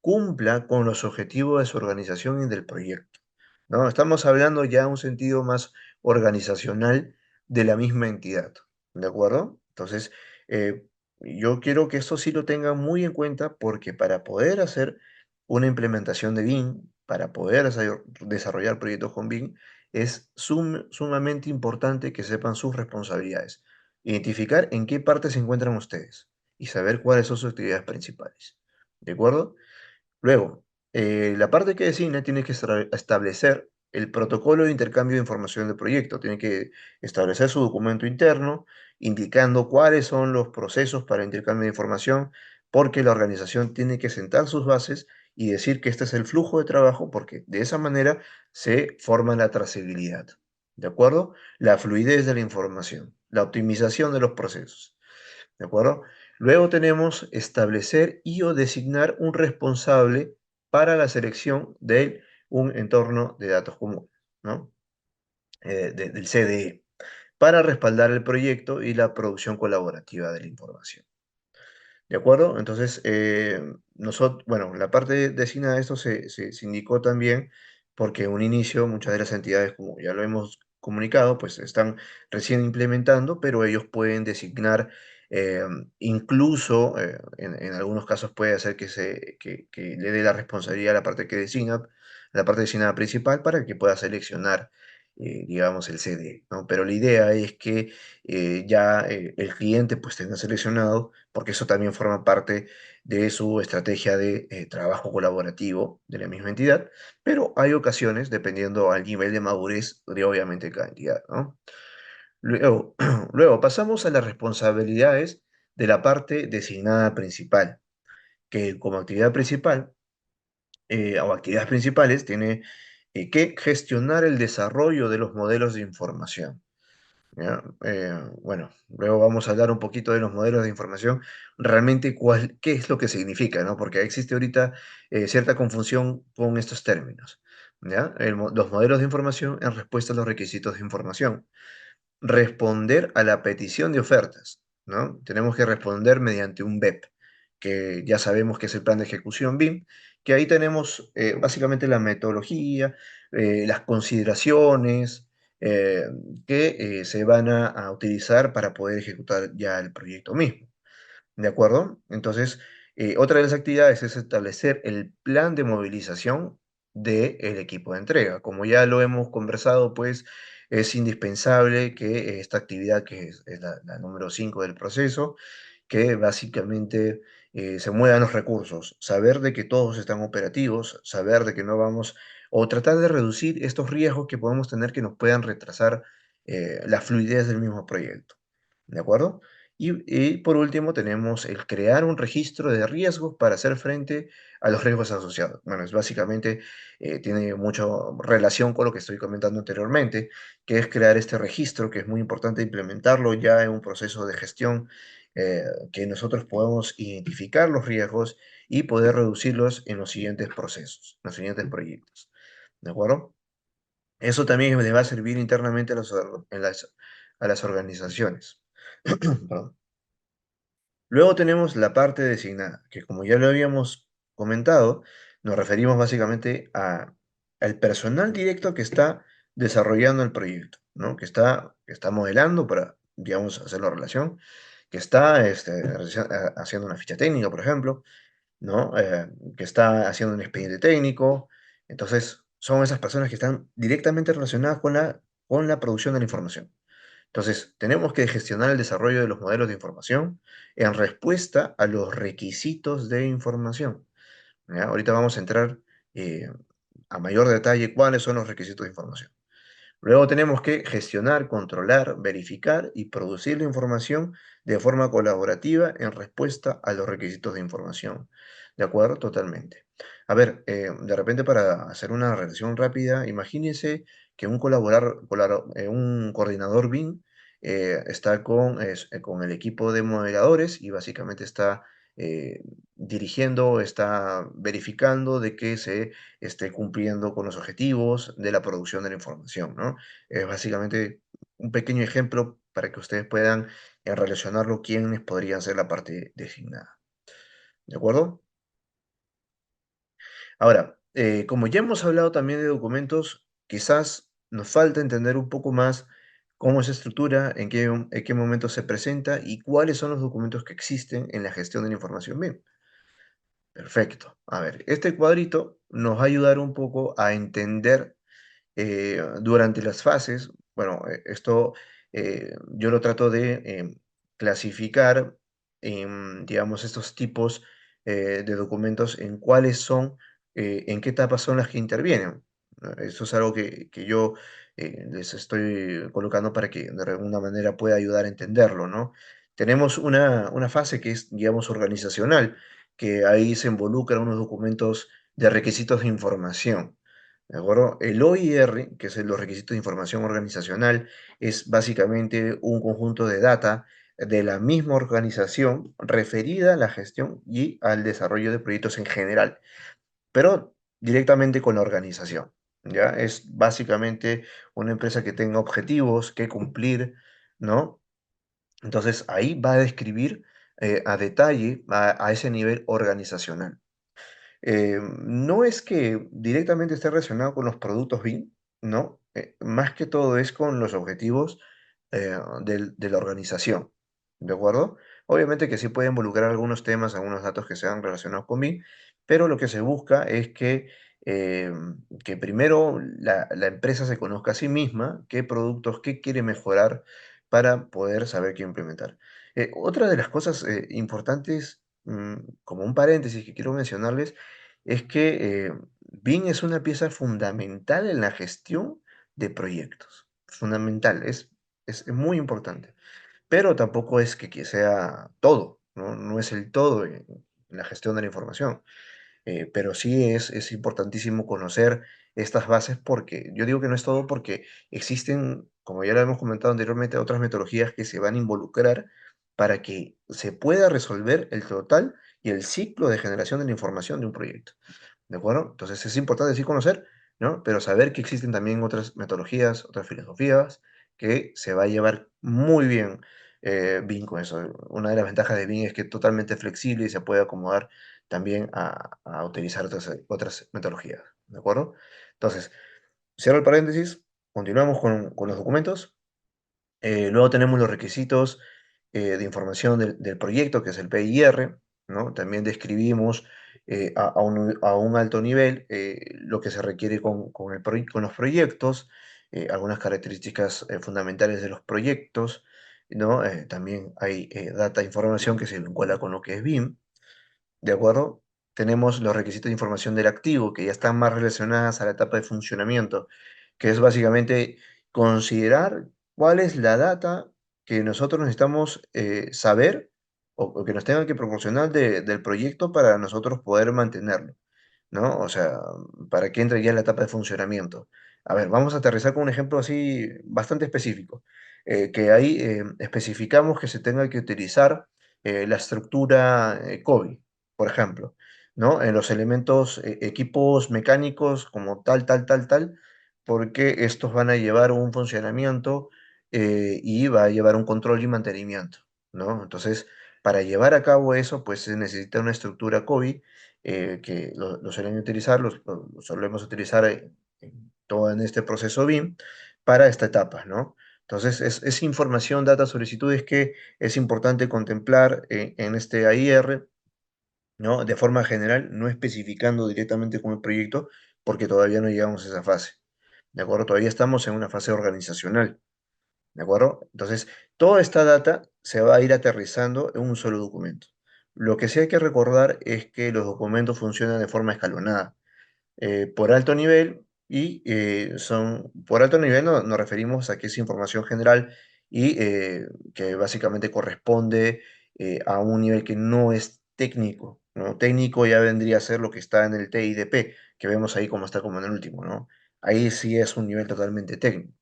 cumpla con los objetivos de su organización y del proyecto, ¿no? Estamos hablando ya un sentido más organizacional de la misma entidad, ¿de acuerdo? Entonces, eh, yo quiero que esto sí lo tengan muy en cuenta porque para poder hacer una implementación de BIM, para poder desarrollar proyectos con BIM, es sumamente importante que sepan sus responsabilidades, identificar en qué parte se encuentran ustedes y saber cuáles son sus actividades principales, ¿de acuerdo? Luego, la parte que designa tiene que establecer el protocolo de intercambio de información del proyecto, tiene que establecer su documento interno, indicando cuáles son los procesos para intercambio de información, porque la organización tiene que sentar sus bases y decir que este es el flujo de trabajo, porque de esa manera se forma la trazabilidad, ¿de acuerdo? La fluidez de la información, la optimización de los procesos. ¿De acuerdo? Luego tenemos establecer y o designar un responsable para la selección de un entorno de datos común, ¿no? Del CDE, para respaldar el proyecto y la producción colaborativa de la información. ¿De acuerdo? Entonces, bueno, la parte designada de esto se indicó también porque en un inicio muchas de las entidades, como ya lo hemos comunicado, pues están recién implementando, pero ellos pueden designar, eh, incluso en algunos casos puede hacer que le dé la responsabilidad a la parte que designa, la parte designada principal, para que pueda seleccionar, digamos, el CD, ¿no? Pero la idea es que ya el cliente pues tenga seleccionado porque eso también forma parte de su estrategia de trabajo colaborativo de la misma entidad, pero hay ocasiones, dependiendo al nivel de madurez de obviamente cada entidad, ¿no? Luego, luego pasamos a las responsabilidades de la parte designada principal, que como actividad principal o actividades principales tiene que gestionar el desarrollo de los modelos de información. ¿Ya? Bueno, luego vamos a hablar un poquito de los modelos de información, realmente qué es lo que significa, ¿no? Porque existe ahorita cierta confusión con estos términos, ¿ya? Los modelos de información en respuesta a los requisitos de información. Responder a la petición de ofertas, ¿no? Tenemos que responder mediante un BEP, que ya sabemos que es el plan de ejecución BIM, que ahí tenemos básicamente la metodología, las consideraciones eh, que se van a utilizar para poder ejecutar ya el proyecto mismo. ¿De acuerdo? Entonces, otra de las actividades es establecer el plan de movilización del equipo de entrega. Como ya lo hemos conversado, pues es indispensable que esta actividad, que es la número 5 del proceso, que básicamente se muevan los recursos, saber de que todos están operativos, saber de que no vamos, o tratar de reducir estos riesgos que podemos tener que nos puedan retrasar la fluidez del mismo proyecto. ¿De acuerdo? Y por último tenemos el crear un registro de riesgos para hacer frente a los riesgos asociados. Bueno, es básicamente, tiene mucha relación con lo que estoy comentando anteriormente, que es crear este registro, que es muy importante implementarlo ya en un proceso de gestión, que nosotros podamos identificar los riesgos y poder reducirlos en los siguientes procesos, en los siguientes proyectos. ¿De acuerdo? Eso también le va a servir internamente a las organizaciones. Perdón. Luego tenemos la parte designada, que como ya lo habíamos comentado, nos referimos básicamente al personal directo que está desarrollando el proyecto, ¿no? Que está modelando para, digamos, hacer la relación, que está haciendo una ficha técnica, por ejemplo, ¿no? Que está haciendo un expediente técnico. Entonces, son esas personas que están directamente relacionadas con la producción de la información. Entonces, tenemos que gestionar el desarrollo de los modelos de información en respuesta a los requisitos de información. ¿Ya? Ahorita vamos a entrar eh, a mayor detalle cuáles son los requisitos de información. Luego tenemos que gestionar, controlar, verificar y producir la información de forma colaborativa en respuesta a los requisitos de información. ¿De acuerdo? Totalmente. A ver, de repente para hacer una relación rápida, imagínense que un coordinador BIM está con el equipo de modeladores y básicamente está eh, dirigiendo, está verificando de que se esté cumpliendo con los objetivos de la producción de la información, ¿no? Es básicamente un pequeño ejemplo para que ustedes puedan relacionarlo quiénes podrían ser la parte designada. ¿De acuerdo? Ahora, como ya hemos hablado también de documentos, quizás nos falta entender un poco más cómo se estructura, en qué momento se presenta y cuáles son los documentos que existen en la gestión de la información BIM. Perfecto. A ver, este cuadrito nos va a ayudar un poco a entender durante las fases. Bueno, esto yo lo trato de clasificar, digamos, estos tipos de documentos en cuáles son, en qué etapas son las que intervienen. ¿No? Eso es algo que yo les estoy colocando para que de alguna manera pueda ayudar a entenderlo, ¿no? Tenemos una fase que es, digamos, organizacional, que ahí se involucran unos documentos de requisitos de información. ¿De acuerdo? El OIR, que es los requisitos de información organizacional, es básicamente un conjunto de data de la misma organización referida a la gestión y al desarrollo de proyectos en general, pero directamente con la organización. ¿Ya? Es básicamente una empresa que tenga objetivos que cumplir, ¿no? Entonces ahí va a describir a detalle a ese nivel organizacional. No es que directamente esté relacionado con los productos BIM, ¿no? Más que todo es con los objetivos de la organización, ¿de acuerdo? Obviamente que sí puede involucrar algunos temas, algunos datos que sean relacionados con BIM, pero lo que se busca es eh, que primero la empresa se conozca a sí misma, qué productos, qué quiere mejorar para poder saber qué implementar. Otra de las cosas importantes, como un paréntesis que quiero mencionarles, es que BIM es una pieza fundamental en la gestión de proyectos. Fundamental, es muy importante. Pero tampoco es que sea todo, ¿no? No es el todo en la gestión de la información. Pero sí es importantísimo conocer estas bases porque yo digo que no es todo porque existen, como ya lo hemos comentado anteriormente, otras metodologías que se van a involucrar para que se pueda resolver el total y el ciclo de generación de la información de un proyecto. ¿De acuerdo? Entonces es importante sí conocer, ¿no? Pero saber que existen también otras metodologías, otras filosofías, que se va a llevar muy bien BIM con eso. Una de las ventajas de BIM es que es totalmente flexible y se puede acomodar también a utilizar otras metodologías. ¿De acuerdo? Entonces, cierro el paréntesis, continuamos con los documentos. Luego tenemos los requisitos de información del proyecto, que es el PIR, ¿no? También describimos a un alto nivel lo que se requiere con los proyectos, algunas características fundamentales de los proyectos, ¿no? También hay data, información que se vincula con lo que es BIM, ¿de acuerdo? Tenemos los requisitos de información del activo, que ya están más relacionadas a la etapa de funcionamiento, que es básicamente considerar cuál es la data que nosotros necesitamos saber o que nos tengan que proporcionar del proyecto para nosotros poder mantenerlo, ¿no? O sea, para que entre ya en la etapa de funcionamiento. A ver, vamos a aterrizar con un ejemplo así bastante específico, que ahí especificamos que se tenga que utilizar la estructura COVID, por ejemplo, ¿no? En los elementos, equipos mecánicos como tal, tal, tal, tal, porque estos van a llevar un funcionamiento y va a llevar un control y mantenimiento, ¿no? Entonces, para llevar a cabo eso, pues se necesita una estructura COVID que lo suelen utilizar, lo solemos utilizar en todo en este proceso BIM para esta etapa, ¿no? Entonces, es información, data, solicitudes que es importante contemplar en este AIR, ¿no? De forma general, no especificando directamente con el proyecto, porque todavía no llegamos a esa fase, ¿de acuerdo? Todavía estamos en una fase organizacional, ¿de acuerdo? Entonces, toda esta data se va a ir aterrizando en un solo documento. Lo que sí hay que recordar es que los documentos funcionan de forma escalonada, por alto nivel y por alto nivel nos referimos a que es información general y que básicamente corresponde a un nivel que no es técnico, ¿no? Técnico ya vendría a ser lo que está en el TIDP, que vemos ahí como está como en el último, ¿no? Ahí sí es un nivel totalmente técnico.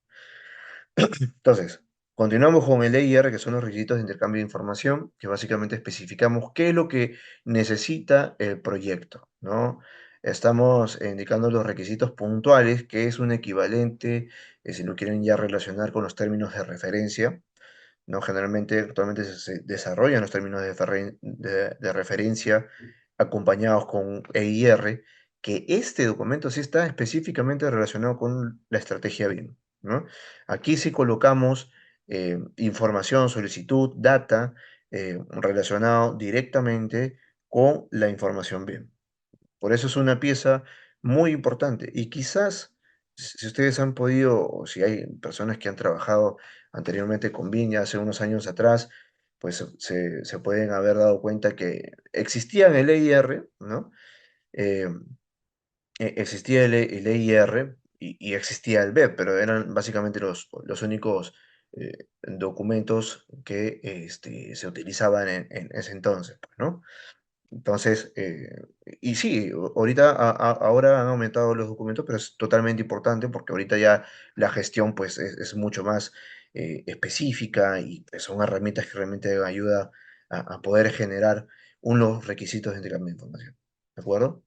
Entonces, continuamos con el EIR, que son los requisitos de intercambio de información, que básicamente especificamos qué es lo que necesita el proyecto, ¿no? Estamos indicando los requisitos puntuales, que es un equivalente, si lo quieren ya relacionar con los términos de referencia, ¿no? Generalmente actualmente se desarrollan los términos de referencia acompañados con EIR, que este documento sí está específicamente relacionado con la estrategia BIM, ¿no? Aquí sí colocamos información, solicitud, data relacionado directamente con la información BIM. Por eso es una pieza muy importante. Y quizás, si ustedes han podido, o si hay personas que han trabajado anteriormente con Viña hace unos años atrás, pues se pueden haber dado cuenta que existía el EIR, ¿no? Eh, Existía el EIR y existía el BEP, pero eran básicamente los únicos documentos que se utilizaban en ese entonces, pues, ¿no? Entonces, y sí, ahorita, ahora han aumentado los documentos, pero es totalmente importante porque ahorita ya la gestión pues es mucho más específica y pues, son herramientas que realmente ayudan a poder generar unos requisitos de intercambio de información. ¿De acuerdo?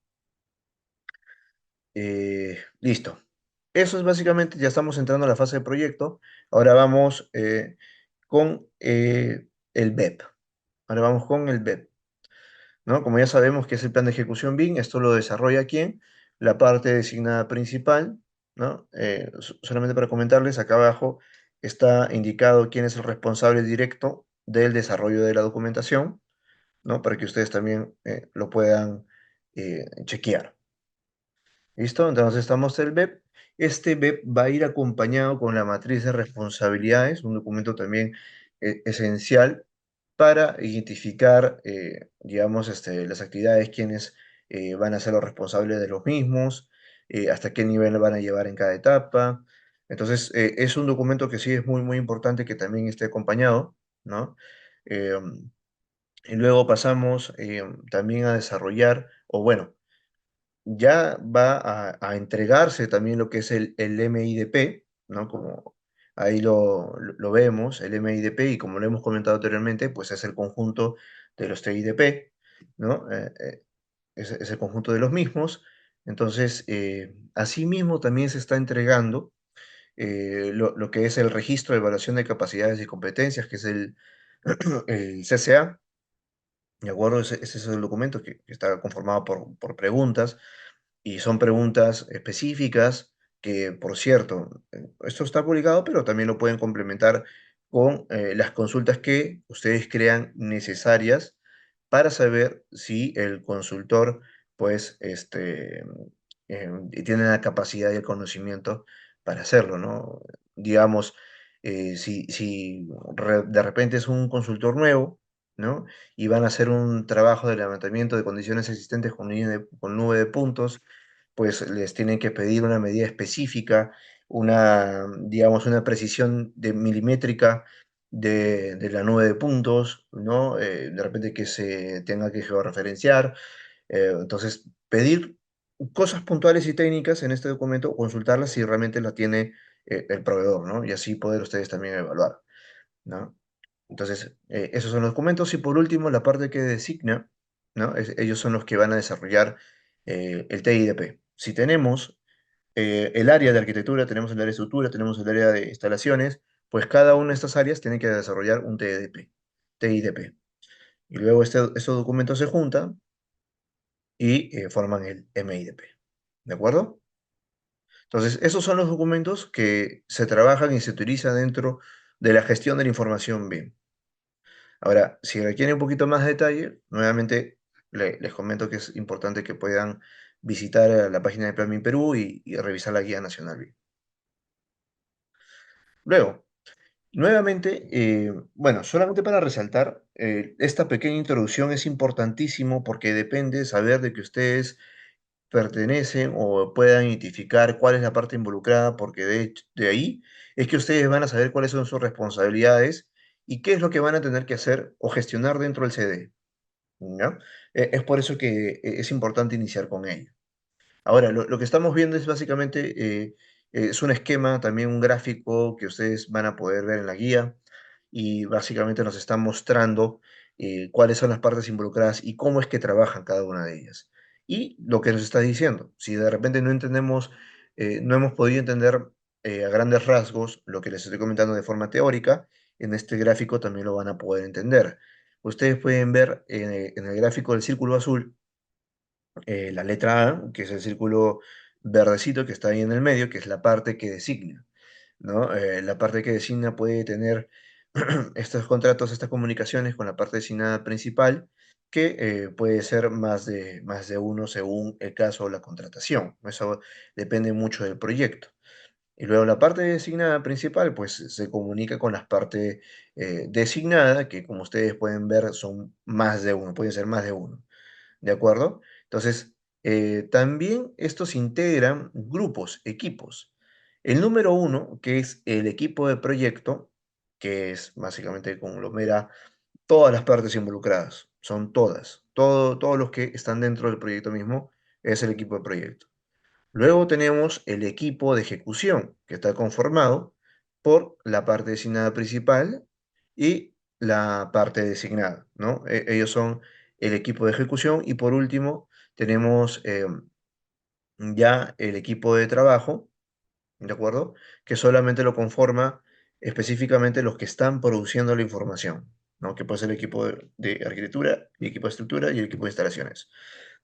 Listo. Eso es básicamente, ya estamos entrando a la fase de proyecto. Ahora vamos con el BEP. Ahora vamos con el BEP. ¿No? Como ya sabemos que es el plan de ejecución BIM, esto lo desarrolla quién, la parte designada principal, ¿no? Solamente para comentarles, acá abajo está indicado quién es el responsable directo del desarrollo de la documentación, ¿no? Para que ustedes también lo puedan chequear. ¿Listo? Entonces estamos en el BEP. Este BEP va a ir acompañado con la matriz de responsabilidades, un documento también esencial para identificar, digamos, las actividades, quiénes van a ser los responsables de los mismos, hasta qué nivel van a llevar en cada etapa. Entonces, es un documento que sí es muy, muy importante que también esté acompañado, ¿no? Eh, y luego pasamos también a desarrollar, o bueno, ya va a entregarse también lo que es el MIDP, ¿no? Como ahí lo vemos, el MIDP, y como lo hemos comentado anteriormente, pues es el conjunto de los TIDP, ¿no? Es el conjunto de los mismos. Entonces, asimismo también se está entregando lo que es el registro de evaluación de capacidades y competencias, que es el CCA, ¿de acuerdo? Ese es el documento que está conformado por preguntas y son preguntas específicas que, por cierto, esto está publicado, pero también lo pueden complementar con las consultas que ustedes crean necesarias para saber si el consultor, pues, tiene la capacidad y el conocimiento para hacerlo, ¿no? Digamos, si de repente es un consultor nuevo, ¿no? Y van a hacer un trabajo de levantamiento de condiciones existentes con nube de puntos, pues les tienen que pedir una medida específica, digamos, una precisión de milimétrica de la nube de puntos, ¿no? De repente que se tenga que georreferenciar. Entonces, pedir cosas puntuales y técnicas en este documento, consultarlas si realmente la tiene el proveedor, ¿no? Y así poder ustedes también evaluar, ¿no? Entonces, esos son los documentos. Y por último, la parte que designa, ¿no? Ellos son los que van a desarrollar el TIDP. Si tenemos el área de arquitectura, tenemos el área de estructura, tenemos el área de instalaciones, pues cada una de estas áreas tiene que desarrollar un TIDP. Y luego estos documentos se juntan y forman el MIDP. ¿De acuerdo? Entonces, esos son los documentos que se trabajan y se utilizan dentro de la gestión de la información BIM. Ahora, si requiere un poquito más de detalle, nuevamente les comento que es importante que puedan visitar la página de Plan BIM Perú y revisar la guía nacional BIM. Luego, nuevamente, bueno, solamente para resaltar, esta pequeña introducción es importantísimo porque depende saber de que ustedes pertenecen o puedan identificar cuál es la parte involucrada, porque de ahí es que ustedes van a saber cuáles son sus responsabilidades y qué es lo que van a tener que hacer o gestionar dentro del CD, ¿ya? Es por eso que es importante iniciar con ello. Ahora, lo que estamos viendo es básicamente, es un esquema, también un gráfico que ustedes van a poder ver en la guía y básicamente nos está mostrando cuáles son las partes involucradas y cómo es que trabajan cada una de ellas. Y lo que nos está diciendo, si de repente no entendemos, no hemos podido entender a grandes rasgos lo que les estoy comentando de forma teórica, en este gráfico también lo van a poder entender. Ustedes pueden ver en el gráfico del círculo azul la letra A, que es el círculo verdecito que está ahí en el medio, que es la parte que designa, ¿no? La parte que designa puede tener estos contratos, estas comunicaciones con la parte designada principal, que puede ser más de uno según el caso o la contratación. Eso depende mucho del proyecto. Y luego la parte designada principal, pues se comunica con la parte designada, que como ustedes pueden ver son más de uno, pueden ser más de uno. ¿De acuerdo? Entonces, también estos integran grupos, equipos. El número uno, que es el equipo de proyecto, que es básicamente conglomera todas las partes involucradas, son todas, todos los que están dentro del proyecto mismo, es el equipo de proyecto. Luego tenemos el equipo de ejecución, que está conformado por la parte designada principal y la parte designada, ¿no? Ellos son el equipo de ejecución y por último tenemos ya el equipo de trabajo, ¿de acuerdo? Que solamente lo conforma específicamente los que están produciendo la información, ¿no? Que puede ser el equipo de arquitectura, el equipo de estructura y el equipo de instalaciones.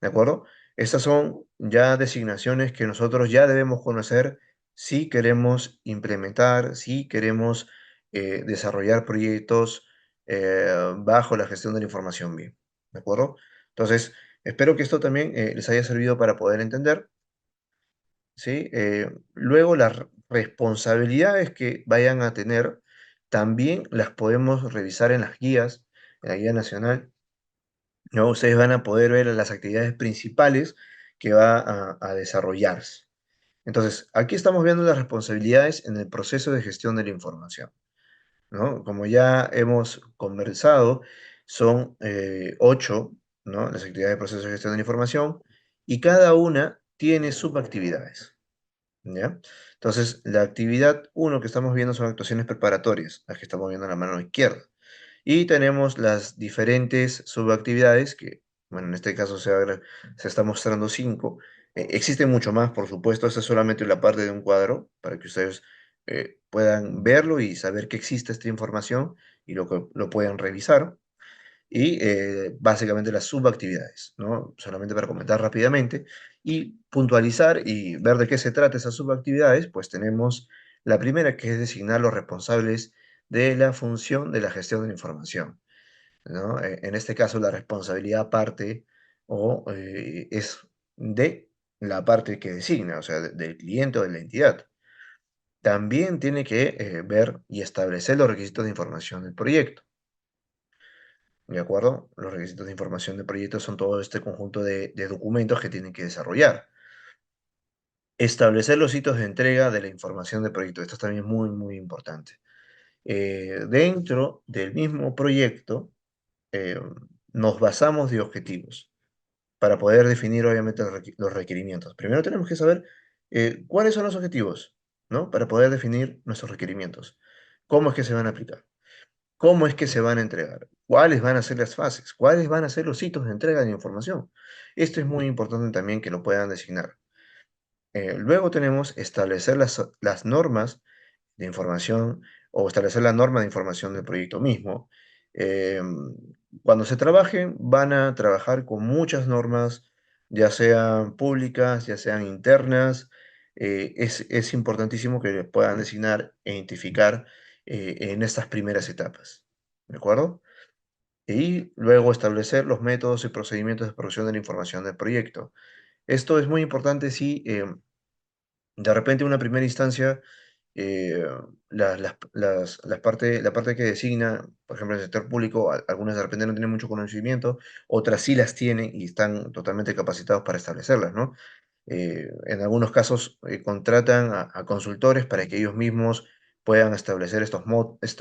¿De acuerdo? Estas son ya designaciones que nosotros ya debemos conocer si queremos implementar, si queremos desarrollar proyectos bajo la gestión de la información BIM. ¿De acuerdo? Entonces, espero que esto también les haya servido para poder entender, ¿sí? Luego, las responsabilidades que vayan a tener también las podemos revisar en las guías, en la guía nacional, ¿no? Ustedes van a poder ver las actividades principales que va a desarrollarse. Entonces, aquí estamos viendo las responsabilidades en el proceso de gestión de la información, ¿no? Como ya hemos conversado, son 8, ¿no? Las actividades de proceso de gestión de la información y cada una tiene subactividades, ¿ya? Entonces, la actividad uno que estamos viendo son actuaciones preparatorias, las que estamos viendo en la mano izquierda. Y tenemos las diferentes subactividades que, bueno, en este caso se está mostrando 5. Existen mucho más, por supuesto. Esta es solamente la parte de un cuadro para que ustedes puedan verlo y saber que existe esta información y lo puedan revisar. Y básicamente las subactividades, ¿no? Solamente para comentar rápidamente y puntualizar y ver de qué se trata esas subactividades, pues tenemos la primera, que es designar los responsables de la función de la gestión de la información, ¿no? En este caso, la responsabilidad parte o es de la parte que designa, o sea, del cliente o de la entidad. También tiene que ver y establecer los requisitos de información del proyecto. ¿De acuerdo? Los requisitos de información del proyecto son todo este conjunto de documentos que tienen que desarrollar. Establecer los hitos de entrega de la información del proyecto. Esto también es muy, muy importante. Dentro del mismo proyecto, eh, nos basamos de objetivos para poder definir obviamente los requerimientos. Primero tenemos que saber cuáles son los objetivos, ¿no? Para poder definir nuestros requerimientos. ¿Cómo es que se van a aplicar? ¿Cómo es que se van a entregar? ¿Cuáles van a ser las fases? ¿Cuáles van a ser los hitos de entrega de información? Esto es muy importante también que lo puedan designar. Luego tenemos establecer las normas de información o establecer la norma de información del proyecto mismo. Eh, Cuando se trabajen, van a trabajar con muchas normas, ya sean públicas, ya sean internas. Es importantísimo que puedan designar e identificar en estas primeras etapas. ¿De acuerdo? Y luego establecer los métodos y procedimientos de producción de la información del proyecto. Esto es muy importante si de repente, en una primera instancia, eh, la parte que designa, por ejemplo, el sector público, algunas de repente no tienen mucho conocimiento, otras sí las tienen y están totalmente capacitados para establecerlas, ¿no? En algunos casos contratan a consultores para que ellos mismos puedan establecer estos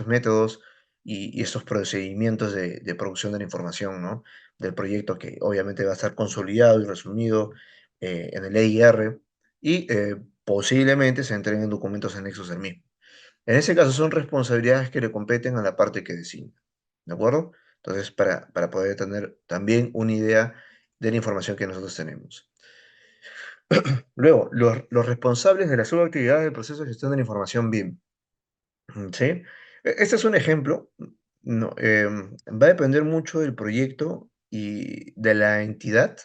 métodos y estos procedimientos de producción de la información, ¿no? Del proyecto que obviamente va a estar consolidado y resumido en el EIR y posiblemente se entreguen documentos anexos al mismo. En ese caso son responsabilidades que le competen a la parte que designa, ¿de acuerdo? Entonces, para poder tener también una idea de la información que nosotros tenemos. Luego, los responsables de la subactividad del proceso de gestión de la información BIM. ¿Sí? Este es un ejemplo. No, va a depender mucho del proyecto y de la entidad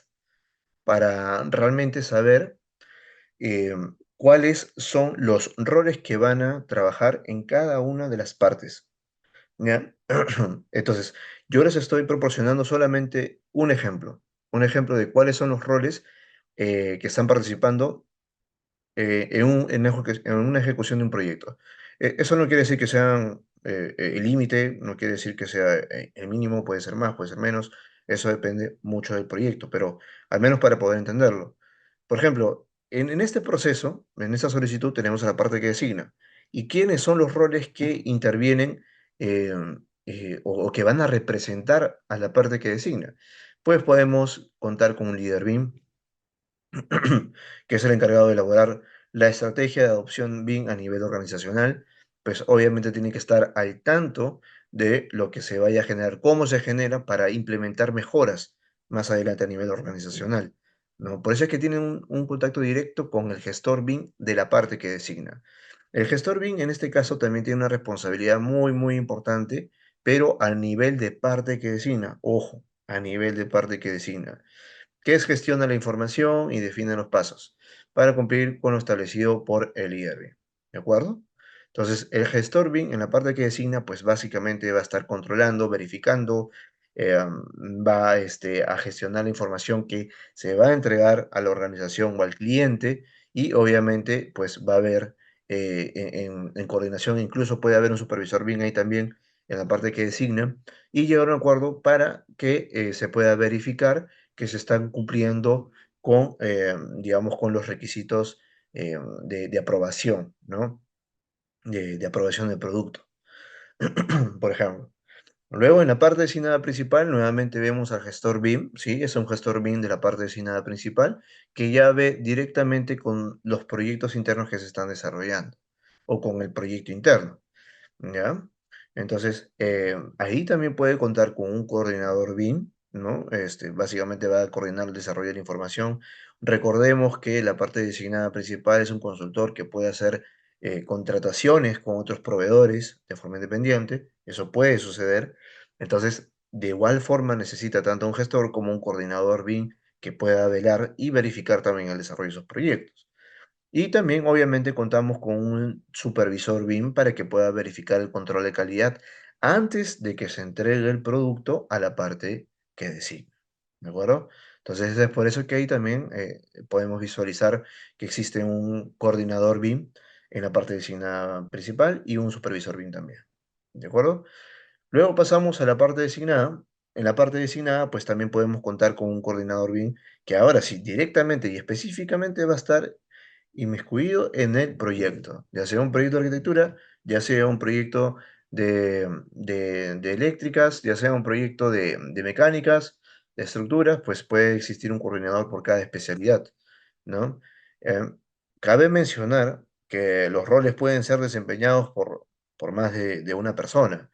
para realmente saber cuáles son los roles que van a trabajar en cada una de las partes. ¿Ya? Entonces, yo les estoy proporcionando solamente un ejemplo de cuáles son los roles que están participando en una ejecución de un proyecto. Eso no quiere decir que sean el límite, no quiere decir que sea el mínimo, puede ser más, puede ser menos, eso depende mucho del proyecto, pero al menos para poder entenderlo. Por ejemplo, en este proceso, en esta solicitud, tenemos a la parte que designa. ¿Y quiénes son los roles que intervienen eh, o que van a representar a la parte que designa? Pues podemos contar con un líder BIM, que es el encargado de elaborar la estrategia de adopción BIM a nivel organizacional, pues obviamente tiene que estar al tanto de lo que se vaya a generar, cómo se genera para implementar mejoras más adelante a nivel organizacional, ¿no? Por eso es que tiene un contacto directo con el gestor BIM de la parte que designa. El gestor BIM en este caso también tiene una responsabilidad muy, muy importante, pero a nivel de parte que designa, ojo, a nivel de parte que designa que es gestiona la información y define los pasos para cumplir con lo establecido por el IRB. ¿De acuerdo? Entonces, el gestor BIM en la parte que designa, pues básicamente va a estar controlando, verificando, va a gestionar la información que se va a entregar a la organización o al cliente y obviamente pues va a haber en coordinación, incluso puede haber un supervisor BIM ahí también en la parte que designa y llegar a un acuerdo para que se pueda verificar que se están cumpliendo con, digamos, con los requisitos de aprobación, ¿no? De aprobación del producto, por ejemplo. Luego, en la parte designada principal, nuevamente vemos al gestor BIM, ¿sí? Es un gestor BIM de la parte designada principal, que ya ve directamente con los proyectos internos que se están desarrollando, o con el proyecto interno. ¿Ya? Entonces, ahí también puede contar con un coordinador BIM, ¿no? Básicamente va a coordinar el desarrollo de la información. Recordemos que la parte designada principal es un consultor que puede hacer contrataciones con otros proveedores de forma independiente. Eso puede suceder. Entonces, de igual forma necesita tanto un gestor como un coordinador BIM que pueda velar y verificar también el desarrollo de esos proyectos. Y también, obviamente, contamos con un supervisor BIM para que pueda verificar el control de calidad antes de que se entregue el producto a la parte que designa. ¿De acuerdo? Entonces, es por eso que ahí también podemos visualizar que existe un coordinador BIM en la parte designada principal y un supervisor BIM también. ¿De acuerdo? Luego pasamos a la parte designada. En la parte designada, pues también podemos contar con un coordinador BIM que ahora sí, directamente y específicamente va a estar inmiscuido en el proyecto, ya sea un proyecto de arquitectura, ya sea un proyecto de eléctricas, ya sea un proyecto de mecánicas, de estructuras, pues puede existir un coordinador por cada especialidad, ¿no? Eh, Cabe mencionar que los roles pueden ser desempeñados por más de una persona.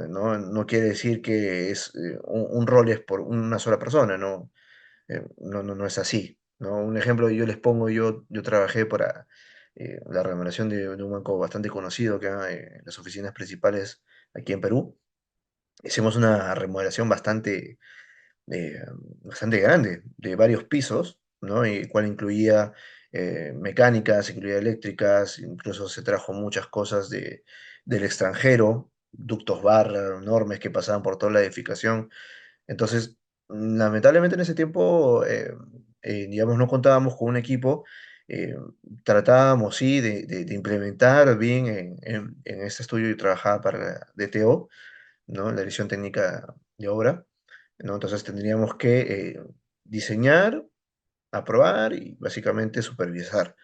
¿No? No quiere decir que es, un rol es por una sola persona, ¿no? No es así, ¿no? Un ejemplo que yo les pongo, yo trabajé para la remodelación de un banco bastante conocido que en las oficinas principales aquí en Perú. Hicimos una remodelación eh, bastante grande, de varios pisos, ¿no? Y cual incluía mecánicas, incluía eléctricas, incluso se trajo muchas cosas del extranjero, ductos barra enormes que pasaban por toda la edificación. Entonces, lamentablemente en ese tiempo, digamos, no contábamos con un equipo. eh, Tratábamos, sí, de implementar bien en este estudio. Yo trabajaba para la DTO, ¿no? La Dirección Técnica de Obra, ¿no? Entonces tendríamos que diseñar, aprobar y básicamente supervisar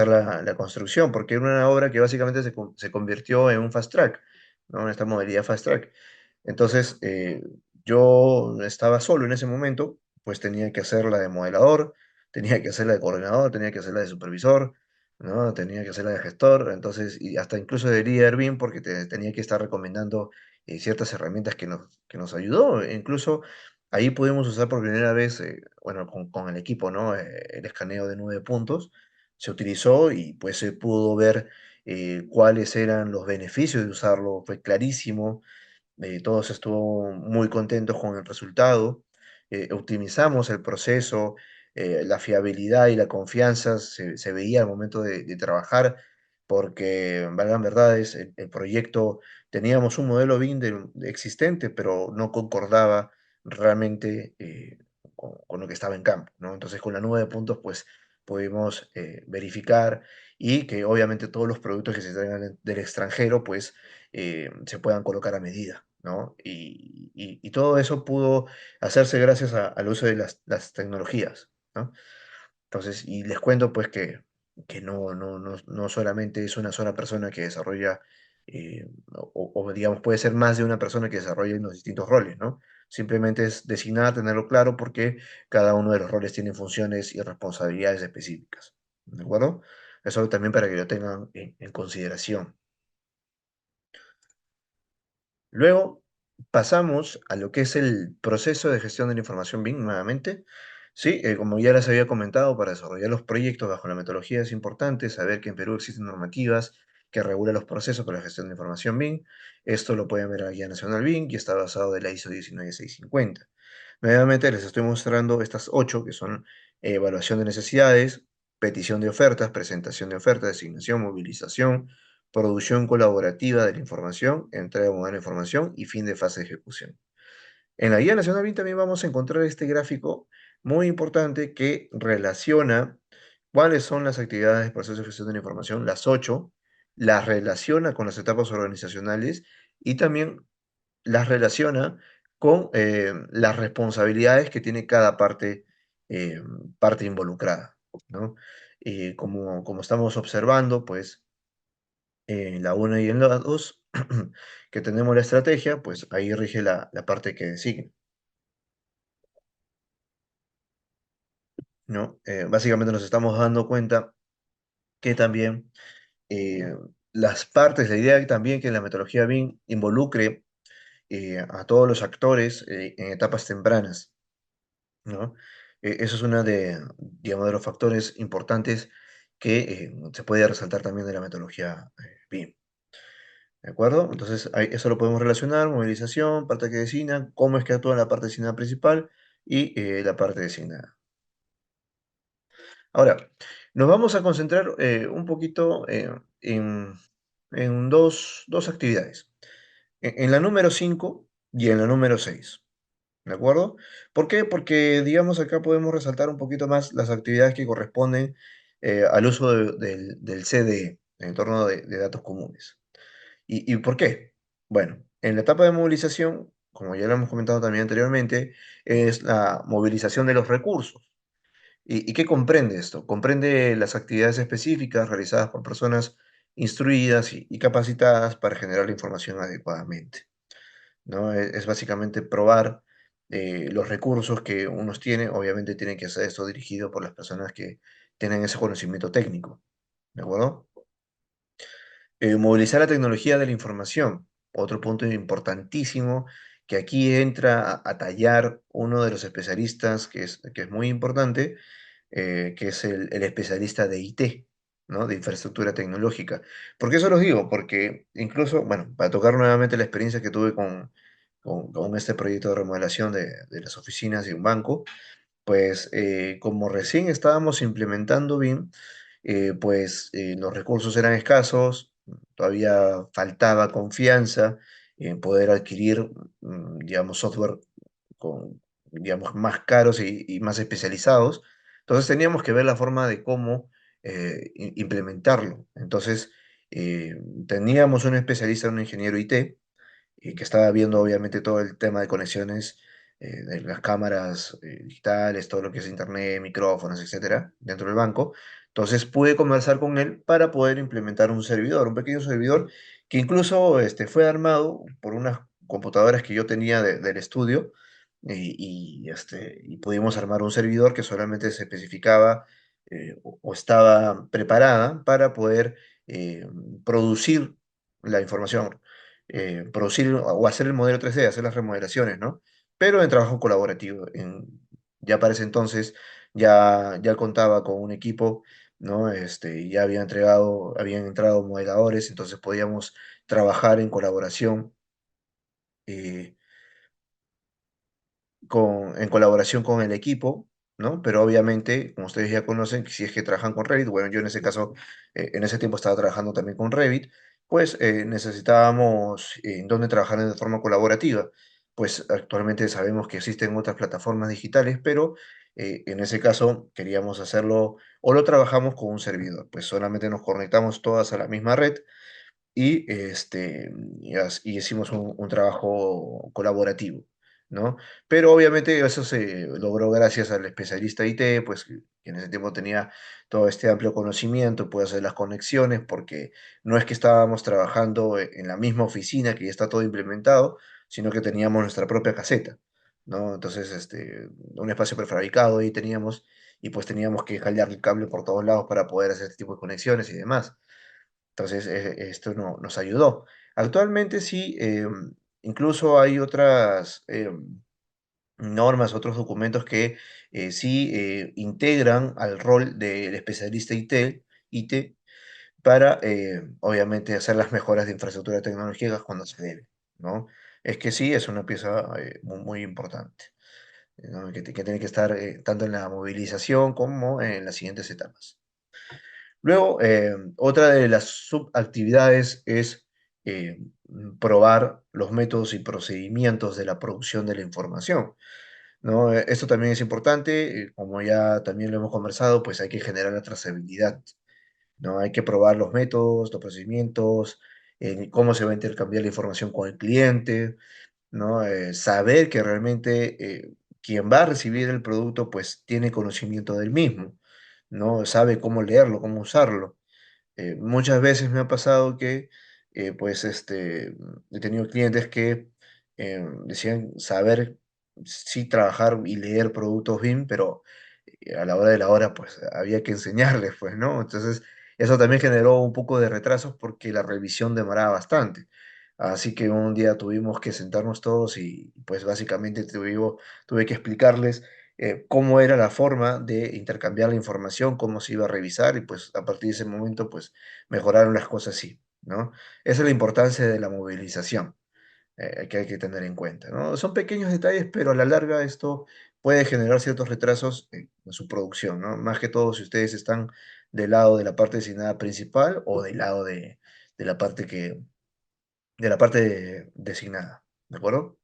la construcción, porque era una obra que básicamente se convirtió en un fast track, ¿no? En esta modalidad fast track. Entonces, yo estaba solo en ese momento, pues tenía que hacer la de modelador, tenía que hacer la de coordinador, tenía que hacer la de supervisor, ¿no? Tenía que hacer la de gestor, entonces, y hasta incluso de líder BIM, porque tenía que estar recomendando ciertas herramientas que nos ayudó. E incluso ahí pudimos usar por primera vez, bueno, con el equipo, ¿no? El escaneo de 9 puntos se utilizó y pues se pudo ver cuáles eran los beneficios de usarlo, fue clarísimo. Todos estuvo muy contentos con el resultado. Optimizamos el proceso, la fiabilidad y la confianza se veía al momento de trabajar, porque, valgan verdades, el proyecto teníamos un modelo BIM existente, pero no concordaba realmente con lo que estaba en campo, ¿no? Entonces, con la nube de puntos, pues pudimos verificar y que obviamente todos los productos que se traigan del extranjero, pues se puedan colocar a medida, ¿no? Y todo eso pudo hacerse gracias al uso de las tecnologías, ¿no? Entonces, y les cuento pues que no solamente es una sola persona que desarrolla, o digamos, puede ser más de una persona que desarrolla en los distintos roles, ¿no? Simplemente es designar, tenerlo claro, porque cada uno de los roles tiene funciones y responsabilidades específicas, ¿de acuerdo? Eso también para que lo tengan en consideración. Luego pasamos a lo que es el proceso de gestión de la información BIM nuevamente. Sí, como ya les había comentado, para desarrollar los proyectos bajo la metodología es importante saber que en Perú existen normativas que regulan los procesos para la gestión de información BIM. Esto lo pueden ver en la Guía Nacional BIM y está basado en la ISO 19650. Nuevamente les estoy mostrando estas 8 que son evaluación de necesidades, petición de ofertas, presentación de ofertas, designación, movilización, producción colaborativa de la información, entrega de modelo de información y fin de fase de ejecución. En la Guía Nacional BIM también vamos a encontrar este gráfico muy importante que relaciona cuáles son las actividades del proceso de gestión de la información, las 8, las relaciona con las etapas organizacionales y también las relaciona con las responsabilidades que tiene cada eh, parte involucrada, ¿no? Y como estamos observando, pues en la 1 y en la 2, que tenemos la estrategia, pues ahí rige la parte que designa, ¿no? Básicamente nos estamos dando cuenta que también eh, las partes, la idea también que la metodología BIM involucre a todos los actores en etapas tempranas, ¿no? Eso es una digamos, de los factores importantes que se puede resaltar también de la metodología BIM. ¿De acuerdo? Entonces, eso lo podemos relacionar, movilización, parte que designa, cómo es que actúa la parte designada principal y la parte designada. Ahora, nos vamos a concentrar un poquito en dos actividades, en la número 5 y en la número 6. ¿De acuerdo? ¿Por qué? Porque, digamos, acá podemos resaltar un poquito más las actividades que corresponden al uso del CDE, el entorno de datos comunes. ¿Y por qué? Bueno, en la etapa de movilización, como ya lo hemos comentado también anteriormente, es la movilización de los recursos. ¿Y qué comprende esto? Comprende las actividades específicas realizadas por personas instruidas y capacitadas para generar la información adecuadamente, ¿no? Es básicamente probar los recursos que unos tienen, obviamente tienen que ser esto dirigido por las personas que tienen ese conocimiento técnico, ¿de acuerdo? Movilizar la tecnología de la información, otro punto importantísimo que aquí entra a tallar uno de los especialistas que es muy importante, que es el especialista de IT, ¿no? De infraestructura tecnológica. ¿Por qué eso los digo? Porque incluso, bueno, para tocar nuevamente la experiencia que tuve con este proyecto de remodelación de las oficinas de un banco, pues como recién estábamos implementando BIM, pues los recursos eran escasos, todavía faltaba confianza en poder adquirir, digamos, software con, digamos, más caros y más especializados. Entonces teníamos que ver la forma de cómo implementarlo. Entonces teníamos un especialista, un ingeniero IT, y que estaba viendo obviamente todo el tema de conexiones de las cámaras digitales, todo lo que es internet, micrófonos, etcétera, dentro del banco. Entonces pude conversar con él para poder implementar un servidor, un pequeño servidor que incluso fue armado por unas computadoras que yo tenía del estudio y pudimos armar un servidor que solamente se especificaba o estaba preparada para poder eh, producir la información, producir o hacer el modelo 3D, hacer las remodelaciones, ¿no? Pero en trabajo colaborativo. Ya para ese entonces ya contaba con un equipo, ¿no? Ya habían entrado modeladores, entonces podíamos trabajar en colaboración eh, en colaboración con el equipo, ¿no? Pero obviamente, como ustedes ya conocen, si es que trabajan con Revit, bueno, yo en ese caso, en ese tiempo estaba trabajando también con Revit, pues necesitábamos en dónde trabajar de forma colaborativa. Pues actualmente sabemos que existen otras plataformas digitales, pero en ese caso queríamos hacerlo o lo trabajamos con un servidor, pues solamente nos conectamos todas a la misma red y hicimos un trabajo colaborativo, ¿no? Pero obviamente eso se logró gracias al especialista IT, pues que en ese tiempo tenía todo este amplio conocimiento, puede hacer las conexiones, porque no es que estábamos trabajando en la misma oficina que ya está todo implementado, sino que teníamos nuestra propia caseta, ¿no? Entonces, un espacio prefabricado ahí teníamos, y pues teníamos que jallar el cable por todos lados para poder hacer este tipo de conexiones y demás. Entonces, esto nos ayudó. Actualmente sí, incluso hay otras normas, otros documentos que sí integran al rol del especialista IT para, obviamente, hacer las mejoras de infraestructura tecnológica cuando se debe, ¿no? Es que sí, es una pieza muy, muy importante, ¿no? Que tiene que estar tanto en la movilización como en las siguientes etapas. Luego, otra de las subactividades es probar los métodos y procedimientos de la producción de la información, ¿no? Esto también es importante, como ya también lo hemos conversado, pues hay que generar la trazabilidad, ¿no? Hay que probar los métodos, los procedimientos, cómo se va a intercambiar la información con el cliente, ¿no? Saber que realmente quien va a recibir el producto, pues tiene conocimiento del mismo, ¿no? Sabe cómo leerlo, cómo usarlo. Muchas veces me ha pasado que, pues, he tenido clientes que decían saber sí trabajar y leer productos BIM, pero a la hora de la hora, pues, había que enseñarles, pues, ¿no? Entonces, eso también generó un poco de retrasos porque la revisión demoraba bastante. Así que un día tuvimos que sentarnos todos y, pues, básicamente tuve que explicarles cómo era la forma de intercambiar la información, cómo se iba a revisar y pues a partir de ese momento pues mejoraron las cosas así, ¿no? Esa es la importancia de la movilización que hay que tener en cuenta, ¿no? Son pequeños detalles, pero a la larga esto puede generar ciertos retrasos en su producción, ¿no? Más que todo si ustedes están del lado de la parte designada principal o del lado de la parte de la parte designada, ¿de acuerdo?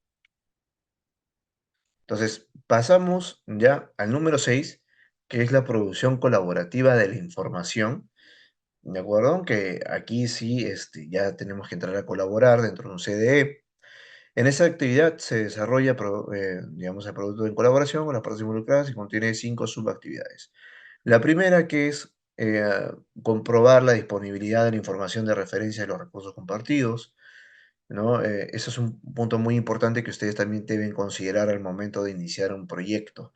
Entonces, pasamos ya al número 6, que es la producción colaborativa de la información, ¿de acuerdo? Que aquí sí ya tenemos que entrar a colaborar dentro de un CDE. En esa actividad se desarrolla, digamos, el producto en colaboración con las partes involucradas y contiene 5 subactividades. La primera que es comprobar la disponibilidad de la información de referencia de los recursos compartidos, ¿no? Eso es un punto muy importante que ustedes también deben considerar al momento de iniciar un proyecto.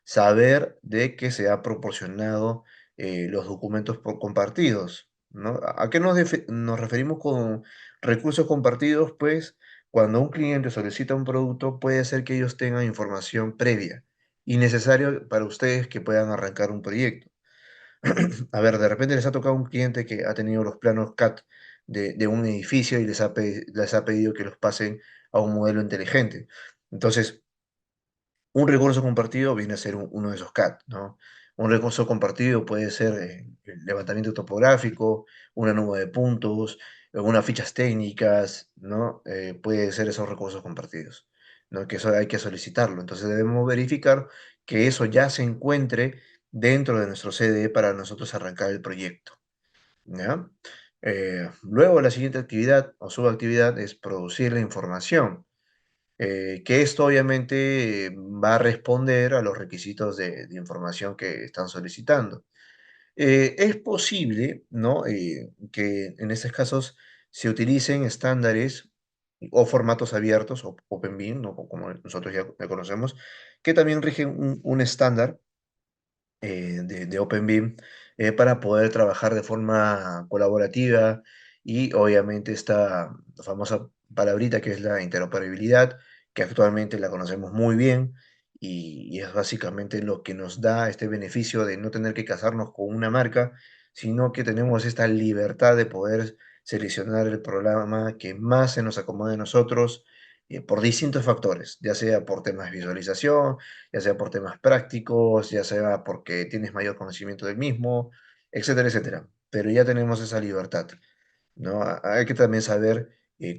Saber de que se ha proporcionado los documentos compartidos, ¿no? ¿A qué nos referimos con recursos compartidos? Pues cuando un cliente solicita un producto, puede ser que ellos tengan información previa y necesario para ustedes que puedan arrancar un proyecto. A ver, de repente les ha tocado un cliente que ha tenido los planos CAD de un edificio y les ha pedido que los pasen a un modelo inteligente. Entonces, un recurso compartido viene a ser uno de esos CAD, ¿no? Un recurso compartido puede ser el levantamiento topográfico, una nube de puntos, unas fichas técnicas, ¿no? Puede ser esos recursos compartidos, ¿no? Que eso hay que solicitarlo. Entonces debemos verificar que eso ya se encuentre dentro de nuestro CDE para nosotros arrancar el proyecto, ¿ya? Luego la siguiente actividad o subactividad es producir la información, que esto obviamente va a responder a los requisitos de información que están solicitando. Es posible, ¿no? Que en estos casos se utilicen estándares o formatos abiertos, o OpenBIM, ¿no? Como nosotros ya conocemos, que también rigen un estándar de OpenBIM para poder trabajar de forma colaborativa y obviamente esta famosa palabrita que es la interoperabilidad, que actualmente la conocemos muy bien y es básicamente lo que nos da este beneficio de no tener que casarnos con una marca, sino que tenemos esta libertad de poder seleccionar el programa que más se nos acomode a nosotros por distintos factores, ya sea por temas de visualización, ya sea por temas prácticos, ya sea porque tienes mayor conocimiento del mismo, etcétera, etcétera. Pero ya tenemos esa libertad, ¿no? Hay que también saber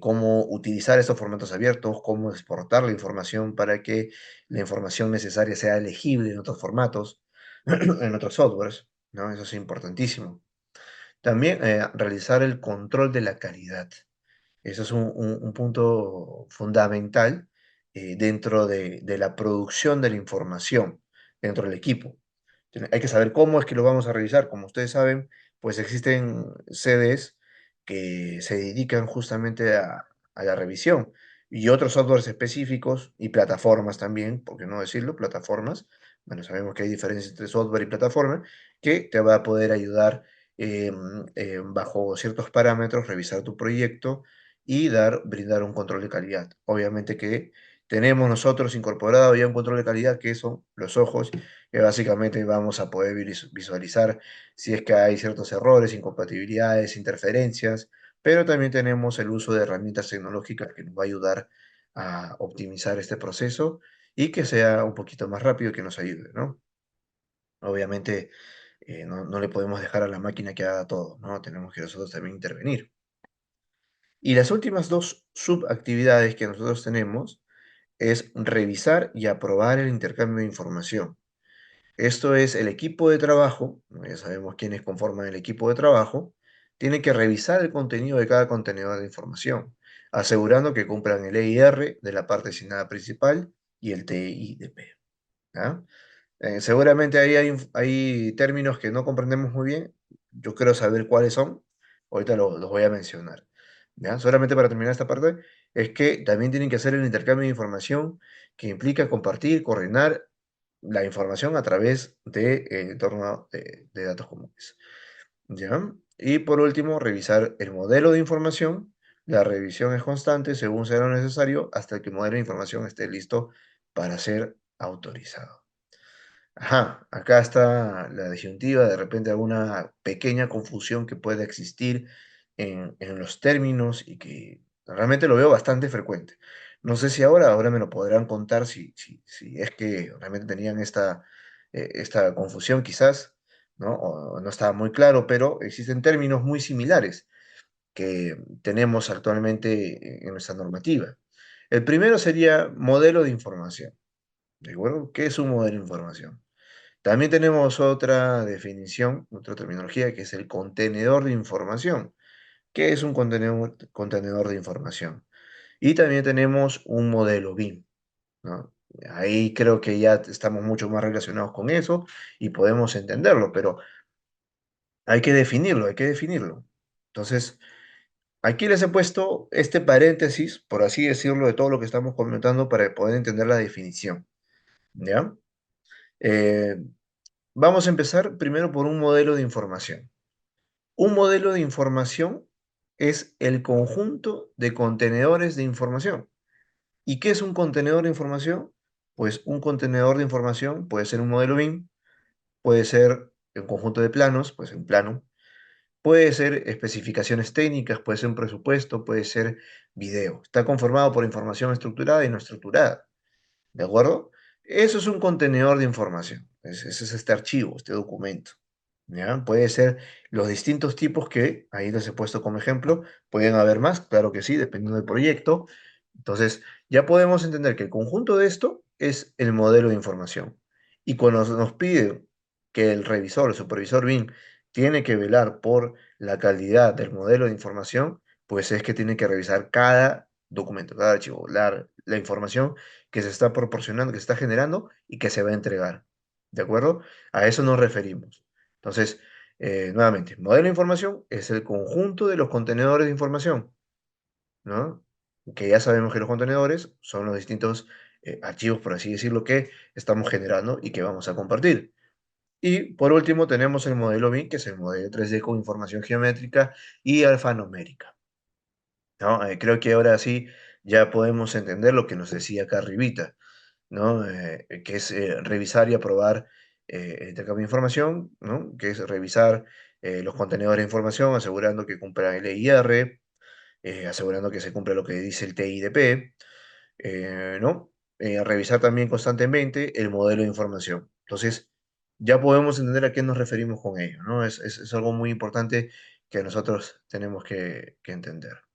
cómo utilizar estos formatos abiertos, cómo exportar la información para que la información necesaria sea legible en otros formatos, en otros softwares, ¿no? Eso es importantísimo. También realizar el control de la calidad. Eso es un punto fundamental dentro de la producción de la información dentro del equipo. Hay que saber cómo es que lo vamos a realizar. Como ustedes saben, pues existen sedes que se dedican justamente a la revisión y otros softwares específicos y plataformas también, por qué no decirlo, plataformas. Bueno, sabemos que hay diferencias entre software y plataforma que te va a poder ayudar bajo ciertos parámetros, revisar tu proyecto y brindar un control de calidad. Obviamente que tenemos nosotros incorporado ya un control de calidad que son los ojos, que básicamente vamos a poder visualizar si es que hay ciertos errores, incompatibilidades, interferencias, pero también tenemos el uso de herramientas tecnológicas que nos va a ayudar a optimizar este proceso y que sea un poquito más rápido y que nos ayude, ¿no? Obviamente no le podemos dejar a la máquina que haga todo, ¿no? Tenemos que nosotros también intervenir. Y las últimas dos subactividades que nosotros tenemos es revisar y aprobar el intercambio de información. Esto es el equipo de trabajo, ¿no? Ya sabemos quiénes conforman el equipo de trabajo, tiene que revisar el contenido de cada contenedor de información, asegurando que cumplan el EIR de la parte asignada principal y el TIDP. ¿Ya? Seguramente ahí hay términos que no comprendemos muy bien. Yo quiero saber cuáles son. Ahorita los voy a mencionar. ¿Ya? Solamente para terminar esta parte, es que también tienen que hacer el intercambio de información que implica compartir, coordinar la información a través de entorno de datos comunes. ¿Ya? Y por último, revisar el modelo de información. La revisión es constante según sea lo necesario hasta que el modelo de información esté listo para ser autorizado. Ajá, acá está la disyuntiva, de repente alguna pequeña confusión que pueda existir en los términos y que realmente lo veo bastante frecuente. No sé si ahora me lo podrán contar si es que realmente tenían esta confusión quizás, ¿no? O no estaba muy claro, pero existen términos muy similares que tenemos actualmente en nuestra normativa. El primero sería modelo de información. ¿De acuerdo? ¿Qué es un modelo de información? También tenemos otra definición, otra terminología, que es el contenedor de información. ¿Qué es un contenedor de información? Y también tenemos un modelo BIM, ¿no? Ahí creo que ya estamos mucho más relacionados con eso y podemos entenderlo, pero Hay que definirlo, hay que definirlo. Entonces, aquí les he puesto este paréntesis, por así decirlo, de todo lo que estamos comentando para poder entender la definición, ¿ya? Eh, Vamos a empezar primero por un modelo de información. Un modelo de información es el conjunto de contenedores de información. ¿Y qué es un contenedor de información? Pues un contenedor de información puede ser un modelo BIM, puede ser un conjunto de planos, pues un plano, puede ser especificaciones técnicas, puede ser un presupuesto, puede ser video. Está conformado por información estructurada y no estructurada. ¿De acuerdo? Eso es un contenedor de información. Ese es este archivo, este documento. ¿Ya? Puede ser los distintos tipos que ahí les he puesto como ejemplo. Pueden haber más, claro que sí, dependiendo del proyecto. Entonces, ya podemos entender que el conjunto de esto es el modelo de información. Y cuando nos pide que el revisor, el supervisor BIM, tiene que velar por la calidad del modelo de información, pues es que tiene que revisar cada documento, cada archivo, la información que se está proporcionando, que se está generando y que se va a entregar. ¿De acuerdo? A eso nos referimos. Entonces, nuevamente, modelo de información es el conjunto de los contenedores de información, ¿no? Que ya sabemos que los contenedores son los distintos archivos, por así decirlo, que estamos generando y que vamos a compartir. Y por último tenemos el modelo BIM, que es el modelo 3D con información geométrica y alfanumérica, ¿no? Creo que ahora sí ya podemos entender lo que nos decía acá arribita, ¿no? Que es revisar y aprobar el intercambio de información, ¿no? Que es revisar los contenedores de información, asegurando que cumplan el EIR, asegurando que se cumpla lo que dice el TIDP, ¿no? Revisar también constantemente el modelo de información. Entonces, ya podemos entender a qué nos referimos con ello, ¿no? Es algo muy importante que nosotros tenemos que entender.